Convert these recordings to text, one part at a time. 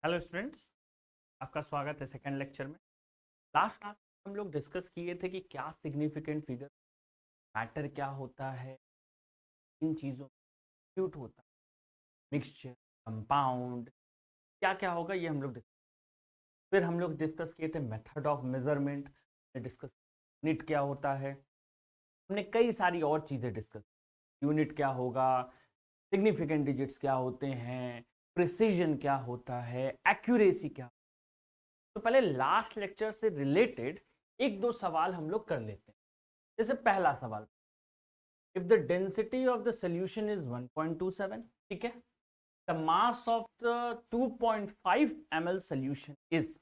Hello students, आपका स्वागत है सेकंड लेक्चर में। लास्ट क्लास में हम लोग डिस्कस किए थे कि क्या सिग्निफिकेंट फिगर, मैटर क्या होता है, इन चीज़ों में कंप्यूट होता है, मिक्सचर, कंपाउंड, क्या क्या होगा ये हम लोग फिर हम लोग डिस्कस किए थे method of measurement, discuss unit क्या होता है, हमने कई सारी और चीज़ें डिस्कस। यूनिट क्या होगा, सिग्निफिकेंट डिजिट्स क्या होते हैं, प्रिसीजन क्या होता है, एक्यूरेसी क्या। तो पहले लास्ट लेक्चर से रिलेटेड एक दो सवाल हम लोग कर लेते हैं। जैसे पहला सवाल, if the density of the solution is 1.27, ठीक है, the mass of the 2.5 ml solution is.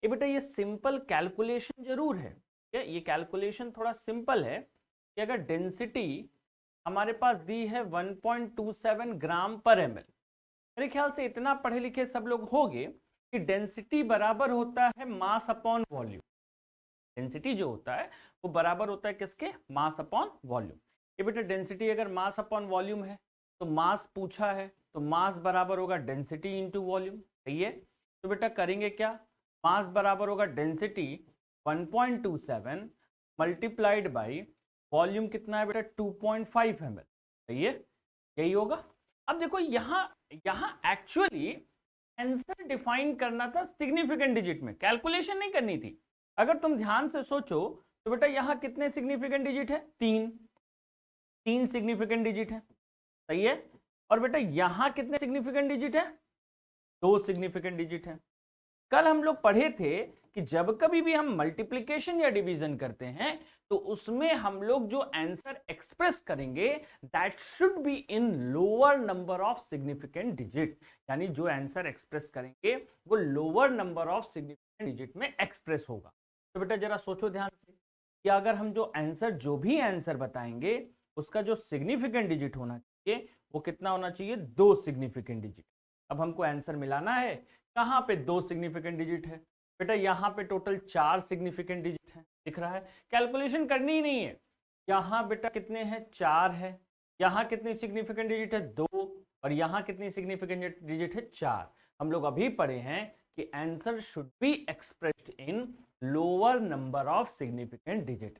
ये बेटा ये सिंपल कैलकुलेशन जरूर है, क्या ये कैलकुलेशन थोड़ा सिंपल है कि अगर डेंसिटी हमारे पास दी है 1.27 ग्राम पर ml, मेरे ख्याल से इतना पढ़े लिखे सब लोग होंगे कि डेंसिटी बराबर होता है मास अपॉन वॉल्यूम। डेंसिटी जो होता है वो बराबर होता है किसके, मास अपॉन वॉल्यूम। ये बेटा डेंसिटी अगर मास अपॉन वॉल्यूम है तो मास पूछा है तो मास बराबर होगा डेंसिटी इंटू वॉल्यूम, सही है। तो बेटा करेंगे क्या, मास बराबर होगा डेंसिटी 1.27 मल्टीप्लाइड बाई वॉल्यूम कितना है बेटा 2.5 ml, सही है, यही होगा। अब देखो यहाँ एक्चुअली आंसर डिफाइन करना था सिग्निफिकेंट डिजिट में, कैलकुलेशन नहीं करनी थी। अगर तुम ध्यान से सोचो तो बेटा यहाँ कितने सिग्निफिकेंट डिजिट है, तीन सिग्निफिकेंट डिजिट है, सही है। और बेटा यहाँ कितने सिग्निफिकेंट डिजिट है, 2 सिग्निफिकेंट डिजिट है। कल हम लोग पढ़े थे कि जब कभी भी हम मल्टीप्लिकेशन या डिवीजन करते हैं तो उसमें हम लोग जो आंसर एक्सप्रेस करेंगे that should be in lower number of significant digit, यानी जो आंसर एक्सप्रेस करेंगे वो lower number of significant digit में एक्सप्रेस होगा। तो बेटा जरा सोचो ध्यान से कि अगर हम जो भी आंसर बताएंगे उसका जो सिग्निफिकेंट डिजिट होना चाहिए वो कितना होना चाहिए, 2 सिग्निफिकेंट डिजिट। अब हमको आंसर मिलाना है, कहां पे 2 सिग्निफिकेंट डिजिट है बेटा, यहां पे टोटल 4 सिग्निफिकेंट डिजिट है, दिख रहा है, कैलकुलेशन करनी ही नहीं है। यहां बेटा कितने हैं, 4 है, यहां कितनी सिग्निफिकेंट डिजिट है 2, और यहां कितनी सिग्निफिकेंट डिजिट है 4। हम लोग अभी पढ़े हैं कि answer should be expressed in lower number of significant digit,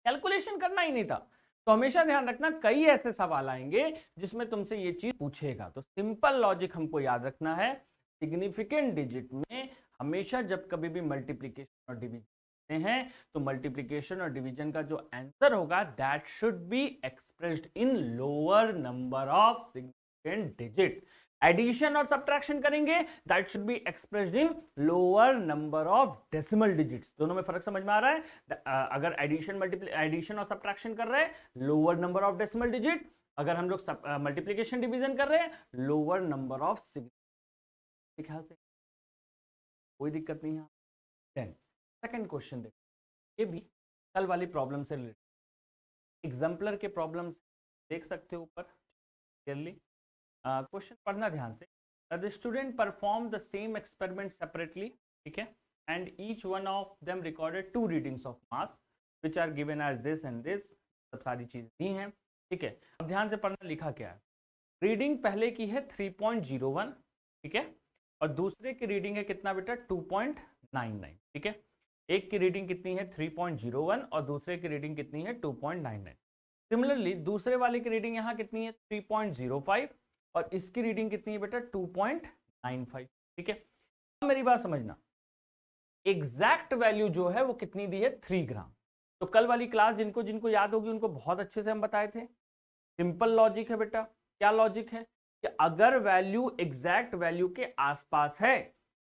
calculation करना ही नहीं था। तो हमेशा ध्यान रखना कई ऐसे सवाल आएंगे जिसमें तुमसे ये चीज पूछेगा, तो सिंपल लॉजिक हमको याद रखना है। सिग्निफिकेंट डिजिट में हमेशा जब कभी भी मल्टीप्लिकेशन और डिवीजन हैं तो मल्टीप्लिकेशन और डिवीजन का जो आंसर होगा that should be expressed in lower number of significant digit. Addition और सब्ट्रैक्शन करेंगे that should be expressed in lower number of decimal digits. दोनों में फर्क समझ में आ रहा है। अगर एडिशन और सब्ट्रैक्शन कर रहे हैं lower number of decimal digit, अगर हम लोग मल्टीप्लिकेशन डिवीजन कर रहे हैं लोअर नंबर ऑफ सिग्निफिकेंट, ख्याल से कोई दिक्कत नहीं है। देन सेकंड क्वेश्चन देखो, ये भी कल वाली प्रॉब्लम से रिलेटेड, एग्जाम्पलर के प्रॉब्लम्स देख सकते हो ऊपर क्लियरली। क्वेश्चन पढ़ना ध्यान से। The student perform the same experiment separately, ठीक है, and each one of them recorded 2 readings of mass which are given as this and this. सारी चीज दी हैं, ठीक है। अब ध्यान से पढ़ना, लिखा क्या है, रीडिंग पहले की है 3.01, ठीक है, और दूसरे की रीडिंग है कितना बेटा 2.99, ठीक है। एक की रीडिंग कितनी है 3.01 और दूसरे की रीडिंग कितनी है 2.99। सिमिलरली दूसरे वाले की रीडिंग यहाँ कितनी है 3.05 और इसकी रीडिंग कितनी है बेटा 2.95, ठीक है। अब मेरी बात समझना, एग्जैक्ट वैल्यू जो है वो कितनी दी है 3 ग्राम। तो कल वाली क्लास जिनको जिनको याद होगी उनको बहुत अच्छे से हम बताए थे। सिंपल लॉजिक है बेटा, क्या लॉजिक है कि अगर वैल्यू एग्जैक्ट वैल्यू के आसपास है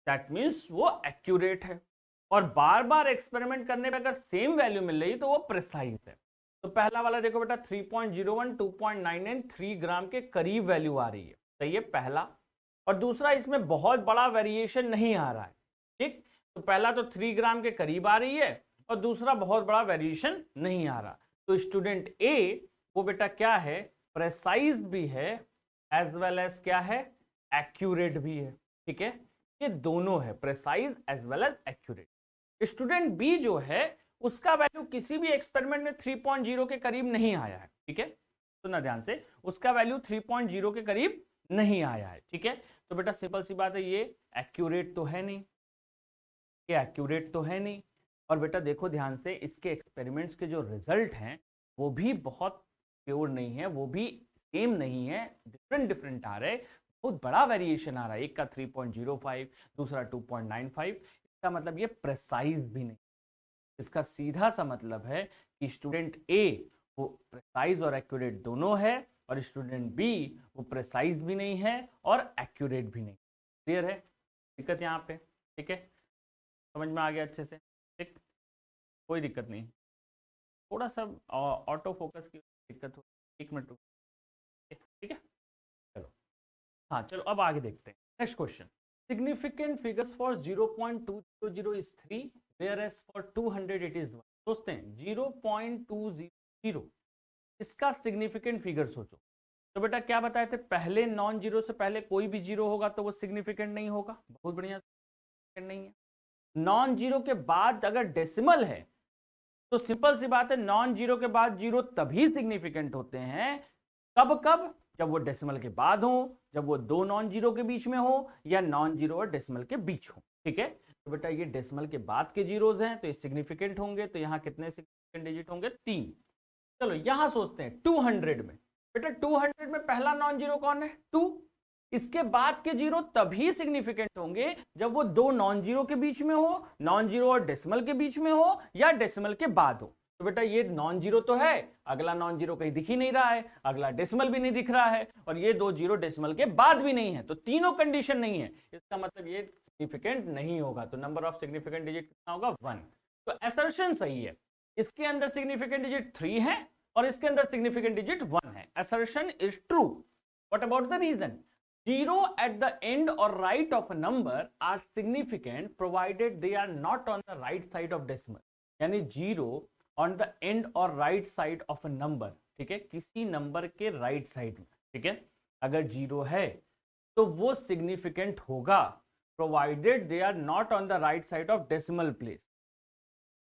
दैट मींस वो एक्यूरेट है, और बार बार एक्सपेरिमेंट करने पे अगर सेम वैल्यू मिल रही तो वो प्रिसाइज है। तो पहला वाला देखो बेटा 3.01 2.99 3 ग्राम के करीब वैल्यू आ रही है, सही है पहला। और दूसरा इसमें बहुत बड़ा वेरिएशन नहीं आ रहा है, ठीक। तो पहला तो 3 ग्राम के करीब आ रही है और दूसरा बहुत बड़ा वेरिएशन नहीं आ रहा। तो स्टूडेंट ए वो बेटा क्या है, प्रेसाइज भी है एज वेल एज क्या है, एक्यूरेट भी है, ठीक है। ये दोनों है, precise as well as accurate. Student B जो है उसका वैल्यू किसी भी एक्सपेरिमेंट में 3.0 के करीब नहीं आया है, ठीक है। सुनना ध्यान से, उसका वैल्यू 3.0 के करीब नहीं आया है। ठीक है, तो बेटा सिंपल सी बात है, ये एक्यूरेट तो है नहीं, ये एक्यूरेट तो है नहीं। और बेटा देखो ध्यान से, इसके एक्सपेरिमेंट्स के जो रिजल्ट हैं वो भी बहुत प्योर नहीं है, वो भी सेम नहीं है, डिफरेंट डिफरेंट आ रहे हैं, बहुत बड़ा वेरिएशन आ रहा है। एक का 3.05, दूसरा 2.95। इसका मतलब ये प्रेसाइज भी नहीं। इसका सीधा सा मतलब है कि स्टूडेंट ए वो प्रेसाइज और एक्यूरेट दोनों है, और स्टूडेंट बी वो प्रेसाइज भी नहीं है और एक्यूरेट भी नहीं। क्लियर है दिक्कत यहाँ पे? ठीक है, समझ में आ गया अच्छे से? ठीक, कोई दिक्कत नहीं। थोड़ा सा ऑटो फोकस की दिक्कत हो, 1 मिनट रुको। ठीक है, चलो हाँ, चलो अब आगे देखते हैं। Next question, significant figures for 0.200 is 3 whereas for 200 it is 1। सोचते हैं 0.200, इसका सिग्निफिकेंट फिगर सोचो। तो बेटा क्या बताए थे, पहले नॉन जीरो से पहले कोई भी जीरो होगा तो वो सिग्निफिकेंट नहीं होगा। बहुत बढ़िया, नहीं है। नॉन जीरो के बाद अगर डेसिमल है तो सिंपल सी बात है, नॉन जीरो के बाद जीरो तभी सिग्निफिकेंट होते हैं, कब कब, जब वो डेसिमल के बाद हो, जब वो दो नॉन जीरो के बीच में हो, या नॉन जीरो और डेसिमल के बीच हो। ठीक है, तो बेटा ये डेसिमल के बाद के जीरोज हैं तो ये सिग्निफिकेंट होंगे, तो यहाँ कितने सिग्निफिकेंट डिजिट होंगे, 3। चलो यहां सोचते हैं 200 में, बेटा 200 में पहला नॉन जीरो कौन है, 2। इसके बाद के जीरो तभी सिग्निफिकेंट होंगे जब वो दो नॉन जीरो के बीच में हो, नॉन जीरो और डेसिमल के बीच में हो, या डेसिमल के बाद हो। तो बेटा ये नॉन जीरो तो है, अगला नॉन जीरो कहीं दिख ही नहीं रहा है, अगला डेसिमल भी नहीं दिख रहा है, और ये दो जीरो डेसिमल के बाद भी नहीं है, तो तीनों कंडीशन नहीं है। इसका मतलब ये सिग्निफिकेंट नहीं होगा, तो नंबर ऑफ सिग्निफिकेंट डिजिट कितना होगा, 1। तो असर्शन सही है, इसके अंदर सिग्निफिकेंट डिजिट 3 है और इसके अंदर सिग्निफिकेंट डिजिट 1 है। Assertion is true. What about the reason? Zero at the end or right of a number are significant provided they are not on the right side of decimal। यानी zero on the end or right side of a number, ठीक है, किसी number के right side में, ठीक है, अगर zero है तो वो सिग्निफिकेंट होगा, provided they are not on the right side of decimal place.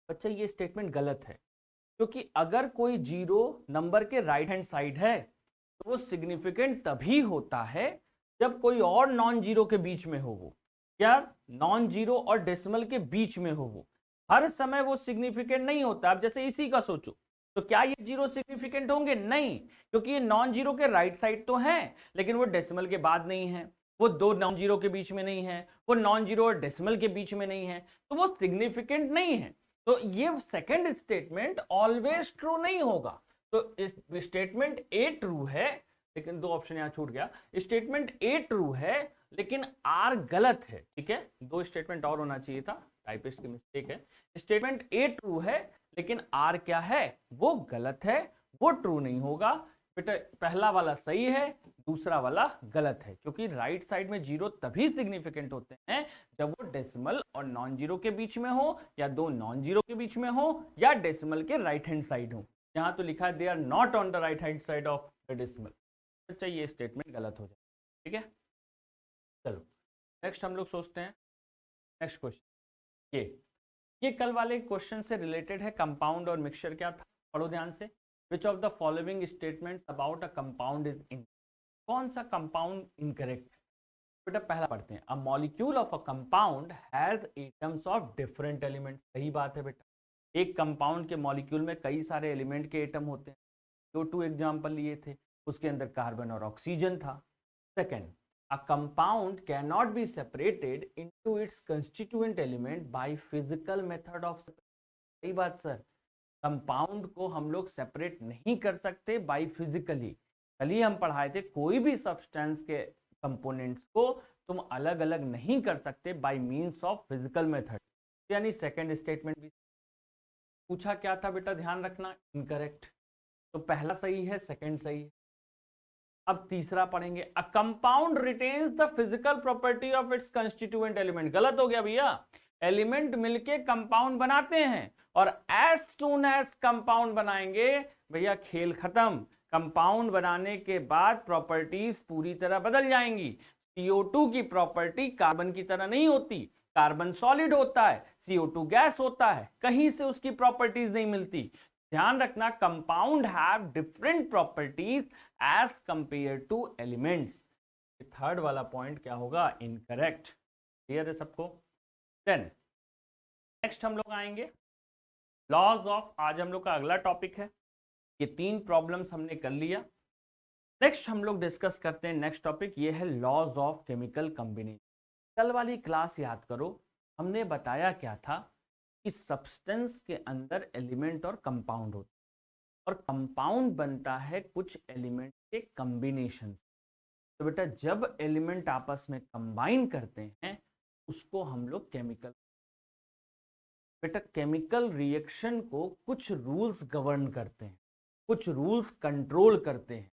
बच्चा ये स्टेटमेंट गलत है, क्योंकि अगर कोई जीरो नंबर के राइट हैंड साइड है तो वो सिग्निफिकेंट तभी होता है जब कोई और नॉन जीरो के बीच में हो वो, क्या नॉन जीरो और डेसिमल के बीच में हो वो, हर समय वो सिग्निफिकेंट नहीं होता। अब जैसे इसी का सोचो, तो क्या ये जीरो सिग्निफिकेंट होंगे? नहीं, क्योंकि ये नॉन जीरो के राइट साइड तो हैं, लेकिन वो डेसिमल के बाद नहीं है, वो दो नॉन जीरो के बीच में नहीं है, वो नॉन जीरो और डेसिमल के बीच में नहीं है, तो वो सिग्निफिकेंट नहीं है। तो ये सेकंड स्टेटमेंट ऑलवेज ट्रू नहीं होगा। तो स्टेटमेंट ए ट्रू है, लेकिन दो ऑप्शन यहां छूट गया। स्टेटमेंट ए ट्रू है लेकिन आर गलत है। ठीक है, दो स्टेटमेंट और होना चाहिए था, टाइपिस्ट की मिस्टेक है। स्टेटमेंट ए ट्रू है लेकिन आर क्या है, वो गलत है, वो ट्रू नहीं होगा। बेटा पहला वाला सही है, दूसरा वाला गलत है, क्योंकि राइट साइड में जीरो तभी सिग्निफिकेंट होते हैं जब वो डेसिमल और नॉन जीरो के बीच में हो, या दो नॉन जीरो के बीच में हो, या डेसिमल के राइट हैंड साइड हो। यहां तो लिखा है they are not on the right hand side of the decimal. अच्छा ये स्टेटमेंट गलत हो जाए। ठीक है, चलो नेक्स्ट हम लोग सोचते हैं नेक्स्ट क्वेश्चन। ये कल वाले क्वेश्चन से रिलेटेड है। कंपाउंड और मिक्सचर क्या था, पढ़ो ध्यान से। विच of the following statements about a compound is in, कौन सा कंपाउंड इनकरेक्ट? बेटा पहला पढ़ते हैं, a molecule of a compound has atoms of different elements. सही बात है बेटा, एक कंपाउंड के मॉलिक्यूल में कई सारे एलिमेंट के एटम होते हैं। दो एग्जाम्पल लिए थे, उसके अंदर कार्बन और ऑक्सीजन था। Second, a compound cannot be separated into its constituent element by physical method of separation। सही बात सर, कंपाउंड को हम लोग सेपरेट नहीं कर सकते बाई फिजिकली। कल ही हम पढ़ाए थे, कोई भी सब्सटेंस के कंपोनेंट्स को तुम अलग अलग नहीं कर सकते by means of physical method. यानी सेकेंड स्टेटमेंट भी पूछा क्या था बेटा, ध्यान रखना, इनकरेक्ट। तो पहला सही है, सेकेंड सही है। अब तीसरा पढ़ेंगे, a compound retains the physical property of its constituent element. गलत हो गया भैया, एलिमेंट मिलके कंपाउंड बनाते हैं, और एज सून एज कंपाउंड बनाएंगे भैया खेल खत्म। कंपाउंड बनाने के बाद प्रॉपर्टीज पूरी तरह बदल जाएंगी। CO2 की प्रॉपर्टी कार्बन की तरह नहीं होती, कार्बन सॉलिड होता है, CO2 गैस होता है, कहीं से उसकी प्रॉपर्टीज नहीं मिलती। ध्यान रखना, compound have different properties as compare to elements. Third वाला पॉइंट क्या होगा, इनकरेक्ट। क्लियर है सबको? देन नेक्स्ट हम लोग आएंगे लॉज ऑफ, आज हम लोग का अगला टॉपिक है। ये 3 प्रॉब्लम्स हमने कर लिया। नेक्स्ट हम लोग डिस्कस करते हैं नेक्स्ट टॉपिक, ये है लॉज ऑफ केमिकल कॉम्बिनेशन। कल वाली क्लास याद करो, हमने बताया क्या था कि सब्सटेंस के अंदर एलिमेंट और कंपाउंड होता है और कंपाउंड बनता है कुछ एलिमेंट के कॉम्बिनेशन। तो बेटा जब एलिमेंट आपस में कंबाइन करते हैं उसको हम लोग केमिकल, बेटा केमिकल रिएक्शन को कुछ रूल्स गवर्न करते हैं, कुछ रूल्स कंट्रोल करते हैं।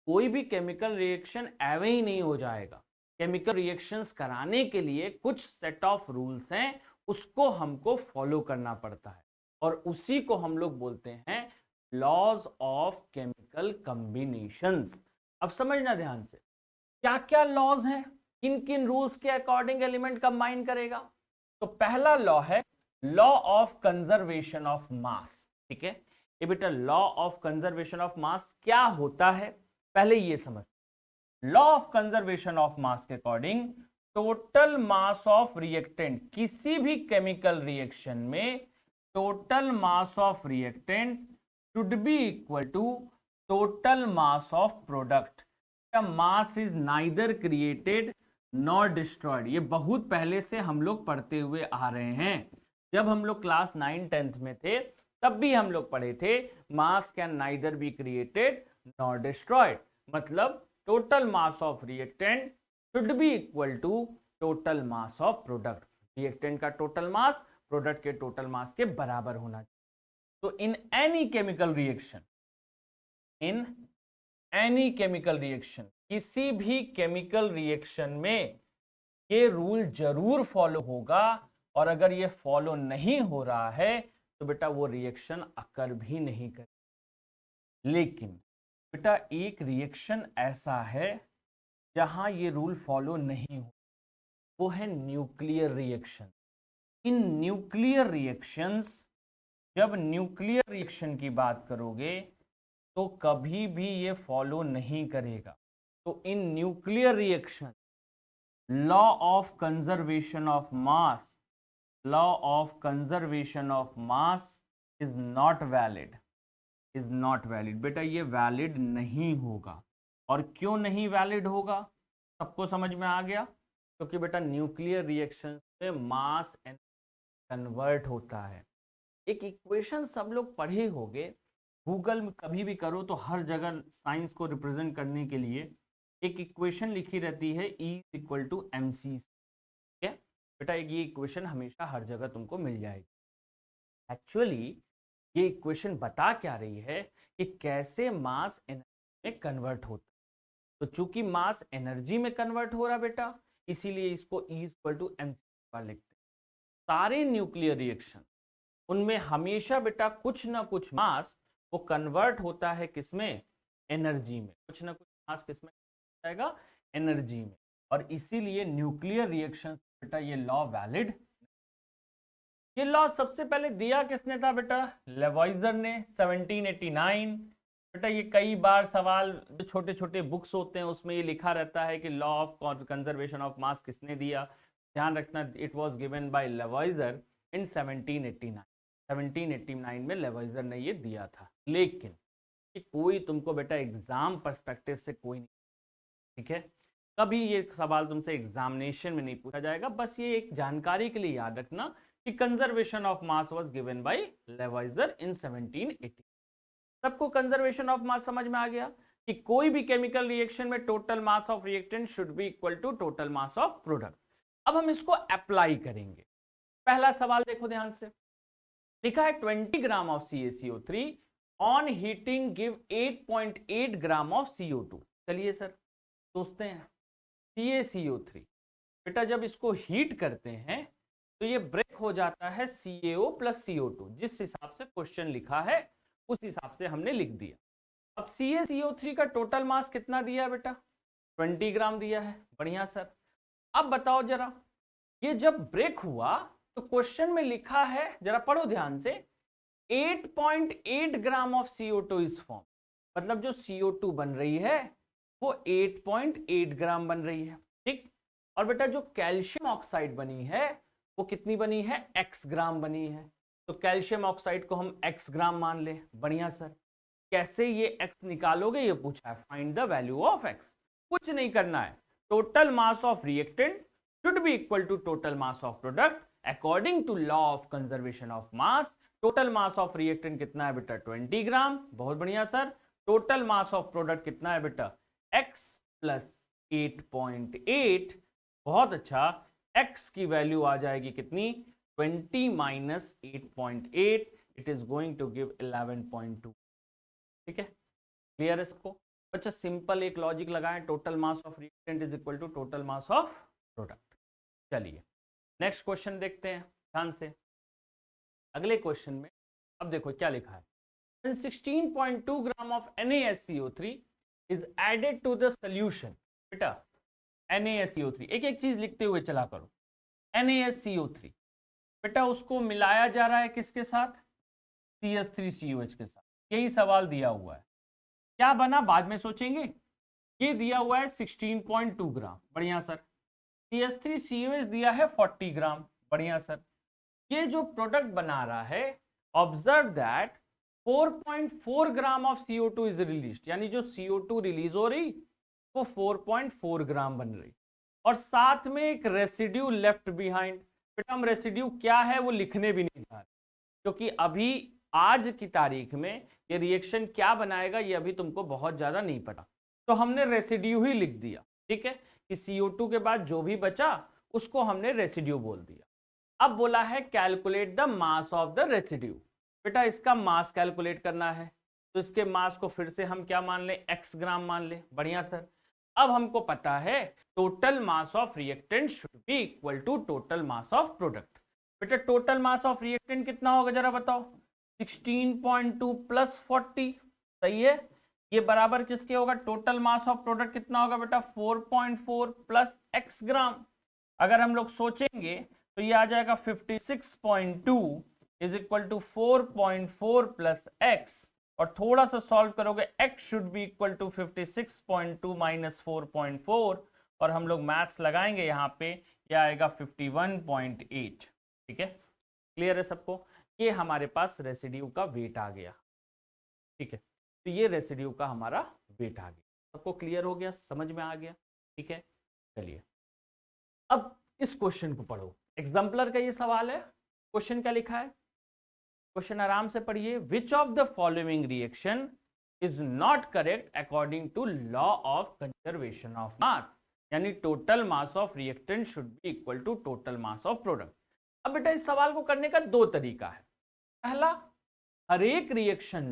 कोई भी केमिकल रिएक्शन एवे ही नहीं हो जाएगा। केमिकल रिएक्शंस कराने के लिए कुछ सेट ऑफ रूल्स हैं, उसको हमको फॉलो करना पड़ता है और उसी को हम लोग बोलते हैं लॉज ऑफ केमिकल कॉम्बिनेशंस। अब समझना ध्यान से, क्या क्या लॉज हैं, किन किन रूल्स के अकॉर्डिंग एलिमेंट कंबाइन करेगा। तो पहला लॉ है law of conservation of mass. ठीक है, ये बेटा law of conservation of mass क्या होता है पहले ये समझ। Law of conservation of mass के according total mass of reactant, किसी भी केमिकल रिएक्शन में total mass of reactant should be equal to total mass of product. Mass is neither created nor destroyed. ये बहुत पहले से हम लोग पढ़ते हुए आ रहे हैं। जब हम लोग क्लास 9-10th में थे तब भी हम लोग पढ़े थे mass can neither be created nor destroyed. मतलब total mass of reactant should be equal to total mass of product. Reactant का टोटल मास प्रोडक्ट के टोटल मास के बराबर होना चाहिए। तो in any chemical reaction, in any chemical reaction, किसी भी केमिकल रिएक्शन में ये रूल जरूर फॉलो होगा और अगर ये फॉलो नहीं हो रहा है तो बेटा वो रिएक्शन अकर भी नहीं करे। लेकिन बेटा एक रिएक्शन ऐसा है जहां ये रूल फॉलो नहीं हो, वो है nuclear reaction. In nuclear reactions, जब न्यूक्लियर रिएक्शन की बात करोगे तो कभी भी ये फॉलो नहीं करेगा। तो in nuclear reaction law of conservation of mass, law of conservation of mass is not valid, is not valid. बेटा ये वैलिड नहीं होगा। और क्यों नहीं वैलिड होगा सबको समझ में आ गया? क्योंकि बेटा न्यूक्लियर रिएक्शन में मास कन्वर्ट होता है। एक इक्वेशन सब लोग पढ़े होंगे, गूगल में कभी भी करो तो हर जगह साइंस को रिप्रेजेंट करने के लिए एक इक्वेशन लिखी रहती है E इक्वल टू mc। ठीक है बेटा, ये इक्वेशन हमेशा हर जगह तुमको मिल जाएगी। एक्चुअली ये इक्वेशन बता क्या रही है कि कैसे मास एनर्जी में कन्वर्ट होता है। तो चूंकि मास एनर्जी में कन्वर्ट हो रहा बेटा, इसीलिए इसको E इक्वल टू mc लिखते हैं। सारे न्यूक्लियर रिएक्शन उनमें हमेशा बेटा कुछ ना कुछ मास वो कन्वर्ट होता है किसमें, एनर्जी में। कुछ ना कुछ मास किसमें जाएगा, एनर्जी में। और इसीलिए न्यूक्लियर रिएक्शन बेटा ये लॉ वैलिड। ये लॉ सबसे पहले दिया किसने था बेटा, लेवॉइजर ने 1789। बेटा ये कई बार सवाल, जो छोटे छोटे बुक्स होते हैं उसमें ये लिखा रहता है कि लॉ ऑफ कंजर्वेशन ऑफ मास किसने दिया। ध्यान रखना, it was given by Lavoisier इन 1789। 1789 में लेवॉइजर ने ये दिया था। लेकिन कोई तुमको बेटा एग्जाम पर्सपेक्टिव से कोई नहीं, ठीक है, कभी ये सवाल तुमसे एग्जामिनेशन में नहीं पूछा जाएगा। बस ये एक जानकारी के लिए याद रखना कि conservation of mass was given by Lavoisier in 1780। सबको कंजर्वेशन ऑफ मास समझ में आ गया कि कोई भी केमिकल रिएक्शन में total mass of reactant should be equal to total mass of product. अब हम इसको अप्लाई करेंगे। पहला सवाल देखो ध्यान से, लिखा है 20 gram of CaCO3 on heating give 8.8 gram of CO2। चलिए सर सोचते हैं, CaCO3 बेटा जब इसको हीट करते हैं तो ये ब्रेक हो जाता है CaO प्लस CO2। जिस हिसाब से क्वेश्चन लिखा है उस हिसाब से हमने लिख दिया। अब CaCO3 का टोटल मास कितना दिया है बेटा, 20 ग्राम दिया है। बढ़िया सर, अब बताओ जरा, ये जब ब्रेक हुआ तो क्वेश्चन में लिखा है, जरा पढ़ो ध्यान से, 8.8 gram of CO2 is form. मतलब जो CO2 बन रही है वो 8.8 ग्राम बन रही है। ठीक, और बेटा जो कैल्शियम ऑक्साइड बनी है वो कितनी बनी है, x ग्राम बनी है। तो कैल्शियम ऑक्साइड को हम x ग्राम मान ले। बढ़िया सर, कैसे ये x निकालोगे ये पूछा है, find the value of x। कुछ नहीं करना है, total mass of reactant should be equal to total mass of product according to law of conservation of mass. Total mass of reactant कितना है बेटा, 20 ग्राम। बहुत बढ़िया sir, total mass of product कितना है बेटा, x प्लस 8.8। बहुत अच्छा, x की वैल्यू आ जाएगी कितनी, 20 minus 8.8, it is going to give 11.2। ठीक है, क्लियर है सबको? अच्छा, सिंपल एक लॉजिक लगाएं, total mass of reactant is equal to total mass of product. चलिए नेक्स्ट क्वेश्चन देखते हैं ध्यान से। अगले क्वेश्चन में अब देखो क्या लिखा है, 16.2 gram of NaSCO3 is added to the solution. बेटा NaSCO3, एक एक चीज लिखते हुए चला करो। NaSCO3 बेटा उसको मिलाया जा रहा है किसके साथ, CH3COH के साथ। यही सवाल दिया हुआ है, क्या बना बाद में सोचेंगे। ये दिया हुआ है 16.2 ग्राम। बढ़िया सर, CH3COH दिया है 40 ग्राम। बढ़िया सर, ये जो प्रोडक्ट बना रहा है, observe that 4.4 gram of CO2 is released, यानी जो CO2 रिलीज हो रही वो 4.4 ग्राम बन रही, और साथ में एक रेसिड्यू लेफ्ट बिहाइंड। बेटा हम रेसिड्यू क्या है वो लिखने भी नहीं जा रहे, क्योंकि अभी आज की तारीख में ये रिएक्शन क्या बनाएगा ये अभी तुमको बहुत ज्यादा नहीं पता, तो हमने रेसिड्यू ही लिख दिया। ठीक है, कि CO2 के बाद जो भी बचा उसको हमने रेसिड्यू बोल दिया। अब बोला है calculate the mass of the residue. बेटा इसका मास कैलकुलेट करना है, तो इसके मास को फिर से हम क्या मान लें, x ग्राम मान लें। बढ़िया सर, अब हमको पता है total mass of reactant should be equal to total mass of product. बेटा टोटल मास ऑफ रिएक्टेंट कितना होगा जरा बताओ, 16.2 प्लस 40, सही है। ये बराबर किसके होगा, टोटल मास ऑफ प्रोडक्ट कितना होगा बेटा, 4.4 प्लस x ग्राम। अगर हम लोग सोचेंगे तो ये आ जाएगा 56.2 is equal to 4.4 plus x, और थोड़ा सा सॉल्व करोगे x should be equal to 56.2 minus 4.4, और हम लोग मैथ्स लगाएंगे यहाँ पे, ये आएगा 51.8। ठीक है, क्लियर है सबको? ये हमारे पास रेसिड्यू का वेट आ गया। ठीक है, तो ये रेसिड्यू का हमारा वेट आ गया। सबको क्लियर हो गया, समझ में आ गया? ठीक है, चलिए अब इस क्वेश्चन को पढ़ो। एग्जाम्पलर का ये सवाल है, क्वेश्चन क्या लिखा है, क्वेश्चन आराम से पढ़िए। Which of the following reaction is not correct according to law of conservation of mass, यानी total mass of reactant should be equal to total mass of product. अब बेटा इस सवाल को करने का दो तरीका है। पहला, हर एक रिएक्शन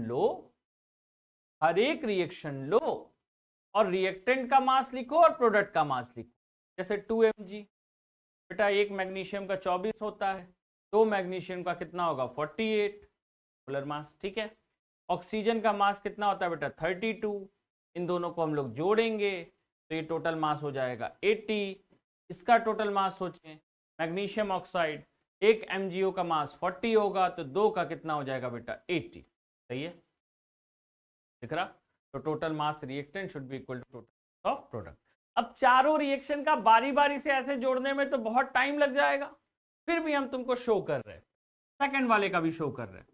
लो और रिएक्टेंट का मास लिखो और प्रोडक्ट का मास लिखो। जैसे 2 mg, बेटा एक मैग्नीशियम का 24 होता है, 2 मैग्नीशियम का कितना होगा, 48 मोलर मास। ठीक है, ऑक्सीजन का मास कितना होता है बेटा, 32। इन दोनों को हम लोग जोड़ेंगे तो ये टोटल मास हो जाएगा 80। इसका टोटल मास सोचें, मैग्नीशियम ऑक्साइड 1 MgO का मास 40 होगा, तो 2 का कितना हो जाएगा बेटा, 80। सही है, दिख रहा? तो total mass reactant should be equal to total of product. अब चारों रिएक्शन का बारी बारी से ऐसे जोड़ने में तो बहुत टाइम लग जाएगा, फिर भी हम तुमको शो कर रहे हैं, सेकंड वाले का भी शो कर रहे हैं।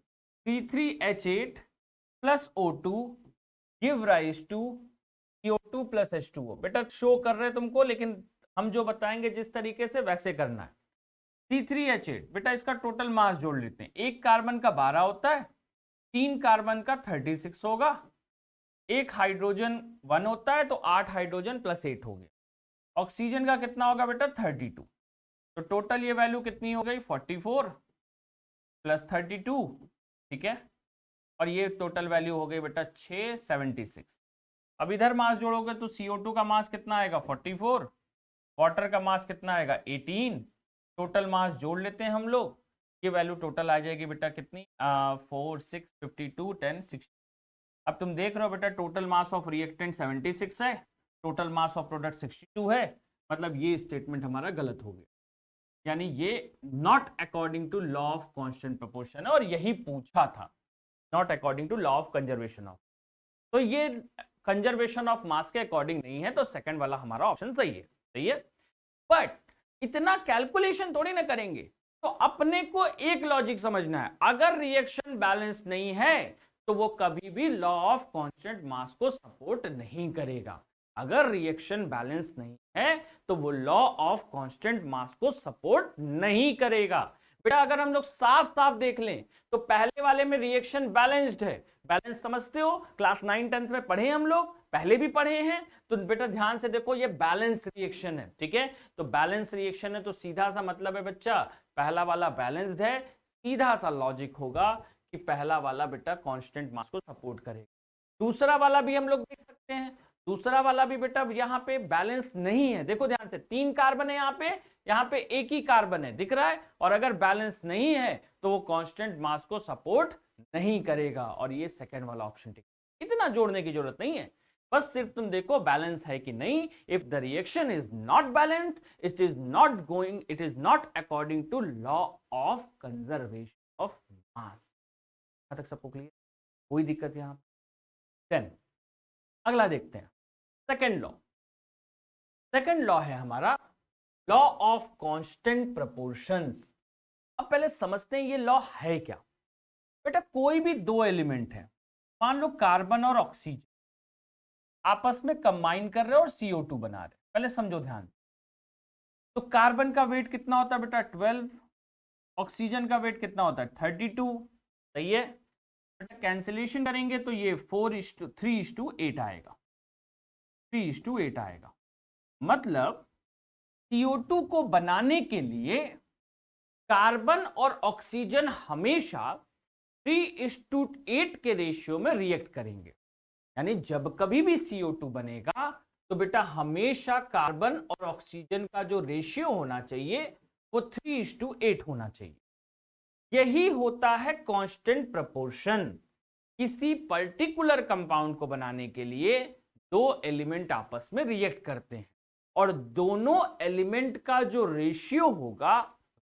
C3H8 plus O2 give rise to CO2 plus H2O। बेटा शो कर रहे हैं तुमको, लेकिन हम जो बताएंगे जिस तरीके से वैसे करना है। C3H8 बेटा इसका टोटल मास जोड़ लेते हैं। एक कार्बन का 12 होता है, 3 कार्बन का 36 होगा, एक हाइड्रोजन 1 होता है तो 8 हाइड्रोजन प्लस 8 हो गया। ऑक्सीजन का कितना होगा बेटा, 32। तो टोटल ये वैल्यू कितनी हो गई, 44 प्लस 32। ठीक है, और ये टोटल वैल्यू हो गई बेटा 676। अब इधर मास जोड़ोगे तो CO2 का मास कितना आएगा, 44, वाटर का मास कितना आएगा, 18। टोटल मास जोड़ लेते हैं हम लोग, ये वैल्यू टोटल आ जाएगी बेटा कितनी, 4 6 52 10 60। अब तुम देख रहे हो बेटा टोटल मास ऑफ रिएक्टेंट 76 है, टोटल मास ऑफ प्रोडक्ट 62 है, मतलब ये स्टेटमेंट हमारा गलत हो गया, यानी ये not according to law of constant proportion है, और यही पूछा था, not according to law of conservation of. तो ये कंजर्वेशन ऑफ मास के अकॉर्डिंग नहीं है, तो सेकंड वाला हमारा ऑप्शन सही है, सही है। बट इतना कैलकुलेशन थोड़ी ना करेंगे, तो अपने को एक लॉजिक समझना है, अगर रिएक्शन बैलेंस नहीं है तो वो कभी भी लॉ ऑफ कांस्टेंट मास को सपोर्ट नहीं करेगा। अगर रिएक्शन बैलेंस नहीं है तो वो लॉ ऑफ कांस्टेंट मास को सपोर्ट नहीं करेगा। बेटा अगर हम लोग साफ साफ देख लें तो पहले वाले में रिएक्शन बैलेंस्ड है, बैलेंस समझते हो, क्लास 9-10 में पढ़े हम लोग, पहले भी पढ़े हैं, तो बेटा ध्यान से देखो ये बैलेंस रिएक्शन है, ठीक है। तो बैलेंस रिएक्शन है तो सीधा सा मतलब है बच्चा पहला वाला बैलेंस्ड है, सीधा सा लॉजिक होगा कि पहला वाला बेटा कांस्टेंट मास को सपोर्ट करेगा। दूसरा वाला भी हम लोग देख सकते हैं, दूसरा वाला भी बेटा यहाँ पे बैलेंस नहीं है, देखो ध्यान से 3 कार्बन है यहाँ पे एक ही कार्बन है, दिख रहा है, और अगर बैलेंस नहीं है तो वो कांस्टेंट मास को सपोर्ट नहीं करेगा, और ये सेकंड वाला ऑप्शन ठीक। इतना जोड़ने की जरूरत नहीं है, बस सिर्फ तुम देखो बैलेंस है कि नहीं। If the reaction is not balanced, it is not according to law of conservation of mass. तक सबको क्लियर, कोई दिक्कत यहां। देन अगला देखते हैं सेकंड लॉ। सेकंड लॉ है हमारा लॉ ऑफ कांस्टेंट प्रोपोर्शंस। अब पहले समझते हैं ये लॉ है क्या। बेटा कोई भी दो एलिमेंट है, मान लो कार्बन और ऑक्सीजन आपस में कंबाइन कर रहे हैं और CO2 बना रहे हैं, पहले समझो ध्यान। तो कार्बन का वेट कितना होता है बेटा 12, ऑक्सीजन का वेट कितना होता है 32, सही है। बेटा कैंसिलेशन करेंगे तो ये 3:8 आएगा, 3:8 आएगा। मतलब CO2 को बनाने के लिए कार्बन और ऑक्सीजन हमेशा 3:8 के रेशियो में रिएक्ट करेंगे। यानी जब कभी भी CO2 बनेगा तो बेटा हमेशा कार्बन और ऑक्सीजन का जो रेशियो होना चाहिए वो 3:8 होना चाहिए। यही होता है कांस्टेंट प्रोपोर्शन। किसी पर्टिकुलर कंपाउंड को बनाने के लिए दो एलिमेंट आपस में रिएक्ट करते हैं और दोनों एलिमेंट का जो रेशियो होगा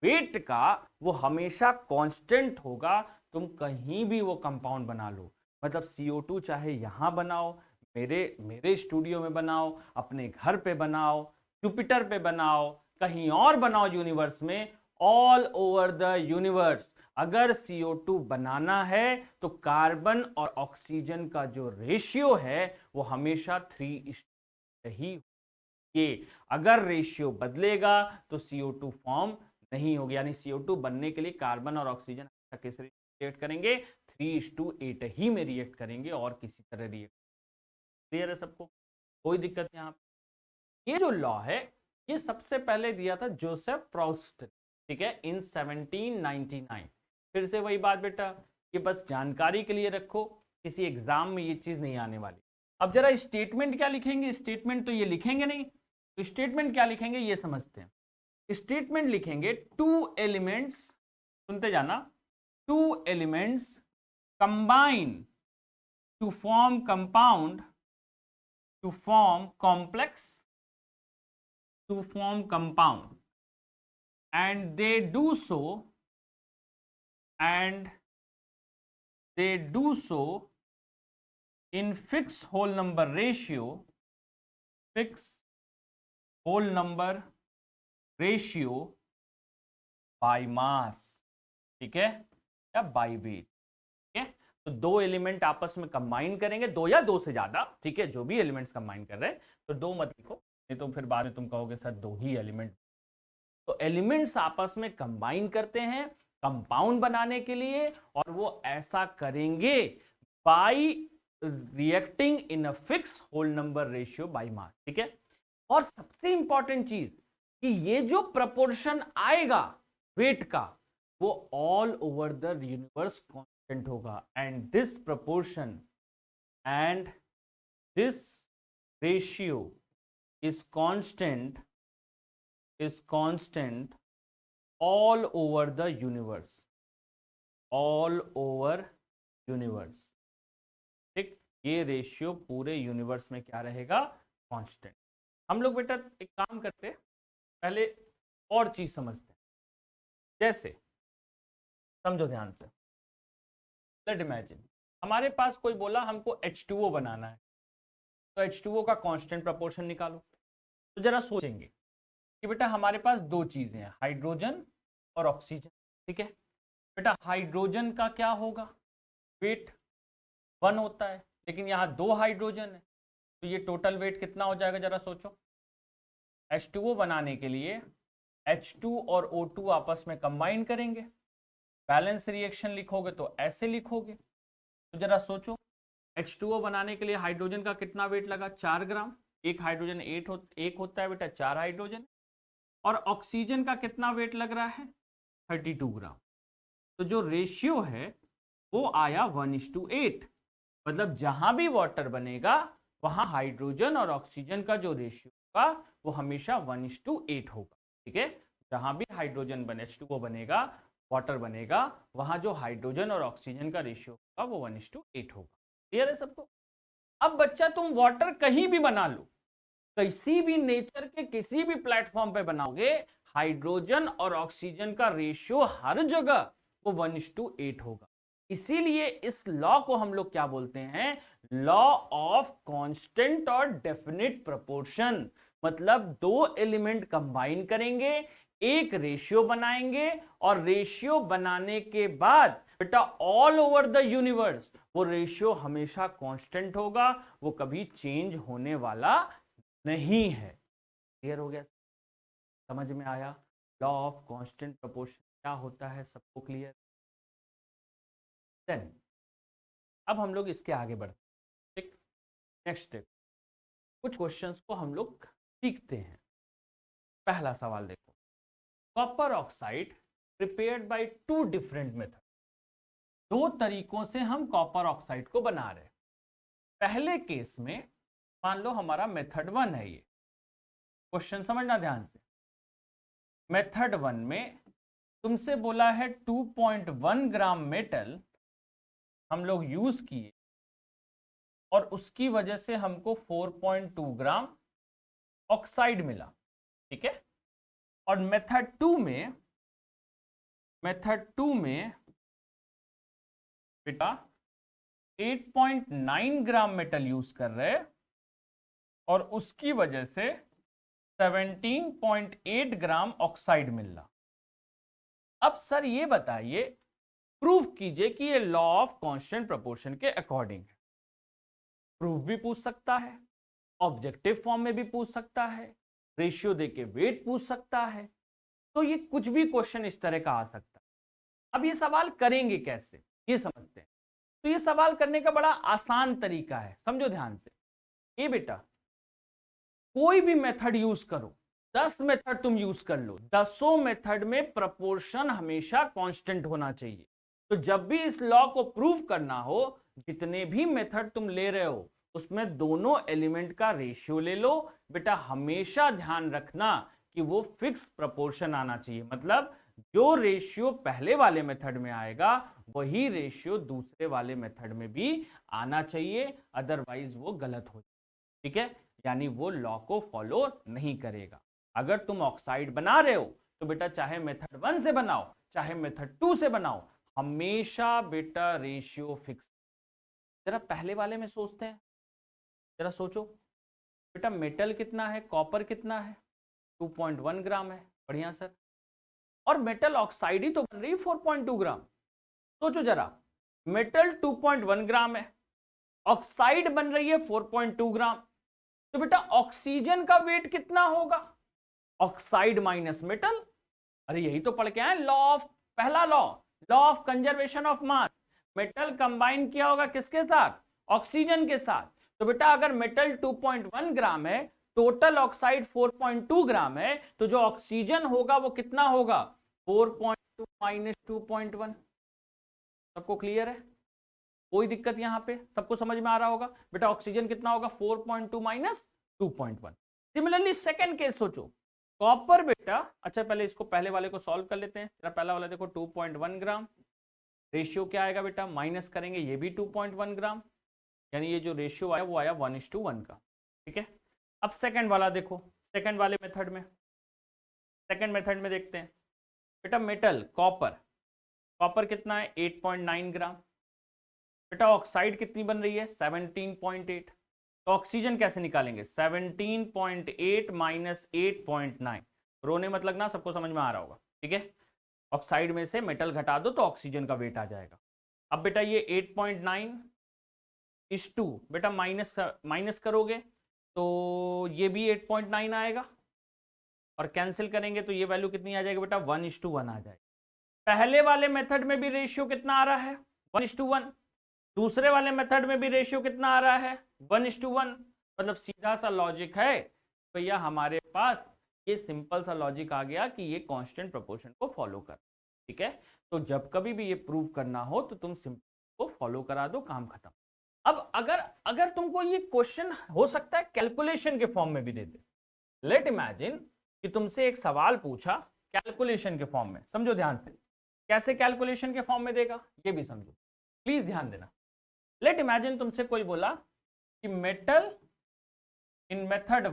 वेट का वो हमेशा कांस्टेंट होगा। तुम कहीं भी वो कंपाउंड बना लो, मतलब CO2 चाहे यहां बनाओ, मेरे स्टूडियो में बनाओ, अपने घर पे बनाओ, जुपिटर पे बनाओ, कहीं और बनाओ यूनिवर्स में, ऑल ओवर द यूनिवर्स अगर CO2 बनाना है तो कार्बन और ऑक्सीजन का जो रेशियो है वो हमेशा 3:8 ही। ये अगर रेशियो बदलेगा तो CO2 फॉर्म नहीं होगी, यानी CO2 बनने के लिए कार्बन और ऑक्सीजन किस रिएक्ट करेंगे 3:8 ही में रिएक्ट करेंगे और किसी तरह रिएक्ट। क्लियर है सबको, कोई दिक्कत यहाँ पे। ये जो लॉ है ये सबसे पहले दिया था जोसेफ प्रोस्ट, ठीक है, इन 1799। फिर से वही बात बेटा, ये बस जानकारी के लिए रखो, किसी एग्जाम में ये चीज नहीं आने वाली। अब जरा स्टेटमेंट क्या लिखेंगे, स्टेटमेंट तो ये लिखेंगे नहीं, तो स्टेटमेंट क्या लिखेंगे ये समझते हैं। स्टेटमेंट लिखेंगे टू एलिमेंट्स, सुनते जाना, two elements combine to form compound, to form complex, to form compound, and they do so in fixed whole number ratio, fixed whole number ratio by mass, ठीक है, या बाई वेट, ठीक है। तो दो element आपस में कंबाइन करेंगे, दो या दो से ज्यादा, ठीक है, जो भी एलिमेंट्स कंबाइन कर रहे हैं, तो दो मत लिखो नहीं तो फिर बाद में तुम कहोगे सर दो ही एलिमेंट। तो एलिमेंट्स आपस में कंबाइन करते हैं कंपाउंड बनाने के लिए, और वो ऐसा करेंगे by reacting in a fix whole number ratio by mass, ठीक है। और सबसे इंपॉर्टेंट चीज कि ये जो प्रपोर्शन आएगा वेट का वो all over the universe constant होगा, and this proportion and this ratio is constant all over the universe, all over universe, ठीक। ये रेशियो पूरे यूनिवर्स में क्या रहेगा, कांस्टेंट। हम लोग बेटा एक काम करते हैं, पहले और चीज समझते हैं। जैसे समझो ध्यान से, लेट इमेजिन हमारे पास कोई बोला हमको H2O बनाना है, तो H2O का कांस्टेंट प्रोपोर्शन निकालो। तो जरा सोचेंगे कि बेटा हमारे पास दो चीजें हैं, हाइड्रोजन और ऑक्सीजन, ठीक है। बेटा हाइड्रोजन का क्या होगा, वेट 1 होता है, लेकिन यहाँ 2 हाइड्रोजन है, तो ये टोटल वेट कितना हो जाएगा जरा सोचो। H2O बनाने के लिए H2 और O2 आपस में कंबाइन करेंगे, बैलेंस रिएक्शन लिखोगे तो ऐसे लिखोगे। तो जरा सोचो, H2O बनाने के लिए हाइड्रोजन का कितना वेट लगा, 4 ग्राम। एक हाइड्रोजन एक होता है बेटा, 4 हाइड्रोजन। और ऑक्सीजन का कितना वेट लग रहा है, 32 ग्राम। तो जो रेशियो है वो आया 1:8। मतलब जहां भी वाटर बनेगा वहां हाइड्रोजन और ऑक्सीजन का जो रेशियो होगा वो हमेशा 1:8 होगा, ठीक है। जहां भी हाइड्रोजन बने, H2O बनेगा, वाटर बनेगा, वहां जो हाइड्रोजन और ऑक्सीजन का रेशियो होगा वो 1:8 होगा। क्लियर है सबको। अब बच्चा तुम वाटर कहीं भी बना लो, किसी भी नेचर के किसी भी प्लेटफॉर्म पे बनाओगे, हाइड्रोजन और ऑक्सीजन का रेशियो हर जगह वो 1:8 होगा। इसीलिए इस लॉ को हम लोग क्या बोलते हैं, लॉ ऑफ कांस्टेंट और डेफिनिट प्रोपोर्शन। मतलब दो एलिमेंट कंबाइन करेंगे, एक रेशियो बनाएंगे, और रेशियो बनाने के बाद बेटा ऑल ओवर द यूनिवर्स वो रेशियो हमेशा कांस्टेंट होगा, वो कभी चेंज होने वाला नहीं है। क्लियर हो गया, समझ में आया लॉ ऑफ कांस्टेंट प्रोपोर्शन क्या होता है, सबको क्लियर। देन अब हम लोग इसके आगे बढ़ते हैं, नेक्स्ट स्टेप, कुछ क्वेश्चंस को हम लोग सीखते हैं। पहला सवाल देखो, copper oxide prepared by 2 different method. दो तरीकों से हम कॉपर ऑक्साइड को बना रहे हैं। पहले केस में मान लो हमारा मेथड 1 है, ये क्वेश्चन समझना ध्यान से। मेथड 1 में तुमसे बोला है 2.1 ग्राम मेटल हम लोग यूज किए और उसकी वजह से हमको 4.2 ग्राम ऑक्साइड मिला, ठीक है। और मेथड 2 में बेटा 8.9 ग्राम मेटल यूज कर रहे और उसकी वजह से 17.8 ग्राम ऑक्साइड मिल रहा। अब सर ये बताइए, प्रूफ कीजिए कि ये लॉ ऑफ कांस्टेंट प्रोपोर्शन के अकॉर्डिंग है। प्रूफ भी पूछ सकता है, ऑब्जेक्टिव फॉर्म में भी पूछ सकता है, रेशियो देके वेट पूछ सकता है, तो ये कुछ भी क्वेश्चन इस तरह का आ सकता है। अब ये सवाल करेंगे कैसे, ये समझते हैं। तो ये सवाल करने का बड़ा आसान तरीका है, समझो ध्यान से। ये बेटा कोई भी मेथड यूज करो, 10 मेथड तुम यूज कर लो, 10 मेथड में प्रोपोर्शन हमेशा कांस्टेंट होना चाहिए। तो जब भी इस लॉ को प्रूव करना हो, जितने भी मेथड तुम ले रहे हो उसमें दोनों एलिमेंट का रेशियो ले लो। बेटा हमेशा ध्यान रखना कि वो फिक्स प्रोपोर्शन आना चाहिए। मतलब जो रेशियो पहले वाले मेथड में आएगा वही रेशियो दूसरे वाले मेथड में भी आना चाहिए, अदरवाइज वो गलत हो जाए, ठीक है। यानी वो लॉ को फॉलो नहीं करेगा। अगर तुम ऑक्साइड बना रहे हो तो बेटा चाहे मेथड 1 से बनाओ चाहे मेथड 2 से बनाओ, हमेशा बेटा रेशियो फिक्स। जरा पहले वाले में सोचते हैं, जरा सोचो बेटा मेटल कितना है, कॉपर कितना है, 2.1 ग्राम है, बढ़िया सर। और मेटल ऑक्साइड ही तो बन रही है 4.2 ग्राम। सोचो जरा, मेटल 2.1 ग्राम है, ऑक्साइड बन रही है 4.2 ग्राम, तो बेटा ऑक्सीजन का वेट कितना होगा, ऑक्साइड माइनस मेटल। अरे यही तो पढ़ के आए लॉ ऑफ, पहला law, law of conservation of mass. Metal combine किया होगा किसके साथ, ऑक्सीजन के साथ। तो बेटा अगर मेटल 2.1 ग्राम है, टोटल ऑक्साइड 4.2 ग्राम है, तो जो ऑक्सीजन होगा वो कितना होगा, 4.2 माइनस 2.1। सबको क्लियर है, कोई दिक्कत यहां पे, सबको समझ में आ रहा होगा। बेटा ऑक्सीजन कितना होगा, 4.2 माइनस 2.1। सिमिलरली सेकंड केस सोचो, कॉपर बेटा, अच्छा पहले इसको पहले वाले को सॉल्व कर लेते हैं। पहला वाला देखो 2.1 ग्राम, रेशियो क्या आएगा बेटा, माइनस करेंगे ये भी 2.1 ग्राम, यानी ये जो रेशियो आया वो आया 1:1 का, ठीक है। अब सेकंड वाला देखो, सेकंड वाले मेथड में, सेकंड मेथड में देखते हैं बेटा मेटल कॉपर, कॉपर कितना है 8.9 ग्राम, बेटा ऑक्साइड कितनी बन रही है 17.8, तो ऑक्सीजन कैसे निकालेंगे? 17.8 माइनस 8.9, रोने मत लगना, सबको समझ में आ रहा होगा, ठीक है। ऑक्साइड में से मेटल घटा दो तो ऑक्सीजन का वेट आ जाएगा। अब बेटा ये 8.9 इस टू, बेटा माइनस करोगे तो ये भी 8.9 आएगा, और कैंसिल करेंगे तो ये वैल्यू कितनी आ जाएगी बेटा? 1:1 आ जाएगी। पहले वाले मेथड में भी रेशियो कितना आ रहा है? 1:1। दूसरे वाले मेथड में भी रेशियो कितना आ रहा है? 1:1। मतलब सीधा सा लॉजिक है भैया, हमारे पास ये सिंपल सा लॉजिक आ गया कि ये कांस्टेंट प्रोपोर्शन को फॉलो कर, ठीक है। तो जब कभी भी ये प्रूव करना हो तो तुम सिंपल को फॉलो करा दो, काम खत्म। अब अगर अगर तुमको ये क्वेश्चन हो सकता है कैलकुलेशन के फॉर्म में भी दे दे। लेट इमेजिन कि तुमसे एक सवाल पूछा कैलकुलेशन के फॉर्म में, समझो ध्यान से, कैसे कैलकुलेशन के फॉर्म में देगा ये भी समझो, प्लीज ध्यान देना। लेट इमेजिन तुमसे कोई बोला कि मेटल इन मेथड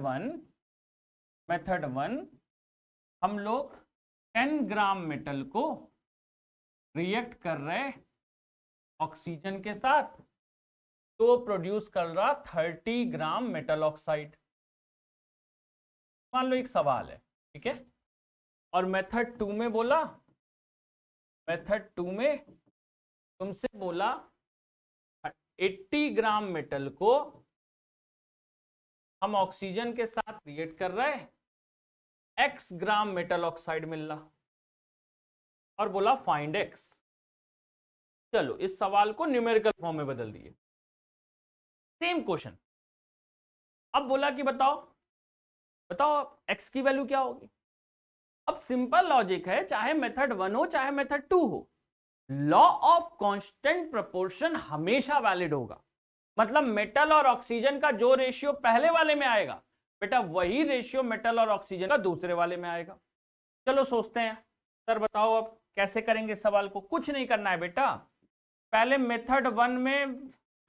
वन हम लोग 10 ग्राम मेटल को रिएक्ट कर रहे ऑक्सीजन के साथ, तो प्रोड्यूस कर रहा 30 ग्राम मेटल ऑक्साइड। मान लो एक सवाल है, ठीक है। और मेथड 2 में बोला, मेथड 2 में तुमसे बोला 80 ग्राम मेटल को हम ऑक्सीजन के साथ रिएक्ट कर रहे हैं, x ग्राम मेटल ऑक्साइड मिल रहा, और बोला फाइंड x। चलो इस सवाल को न्यूमेरिकल फॉर्म में बदल दिए, सेम क्वेश्चन। अब बोला कि बताओ x की वैल्यू क्या होगी। अब सिंपल लॉजिक है, चाहे मेथड 1 हो चाहे मेथड 2 हो, लॉ ऑफ कांस्टेंट प्रोपोर्शन हमेशा वैलिड होगा। मतलब मेटल और ऑक्सीजन का जो रेशियो पहले वाले में आएगा बेटा, वही रेशियो मेटल और ऑक्सीजन का दूसरे वाले में आएगा। चलो सोचते हैं, सर बताओ अब कैसे करेंगे इस सवाल को। कुछ नहीं करना है बेटा, पहले मेथड 1 में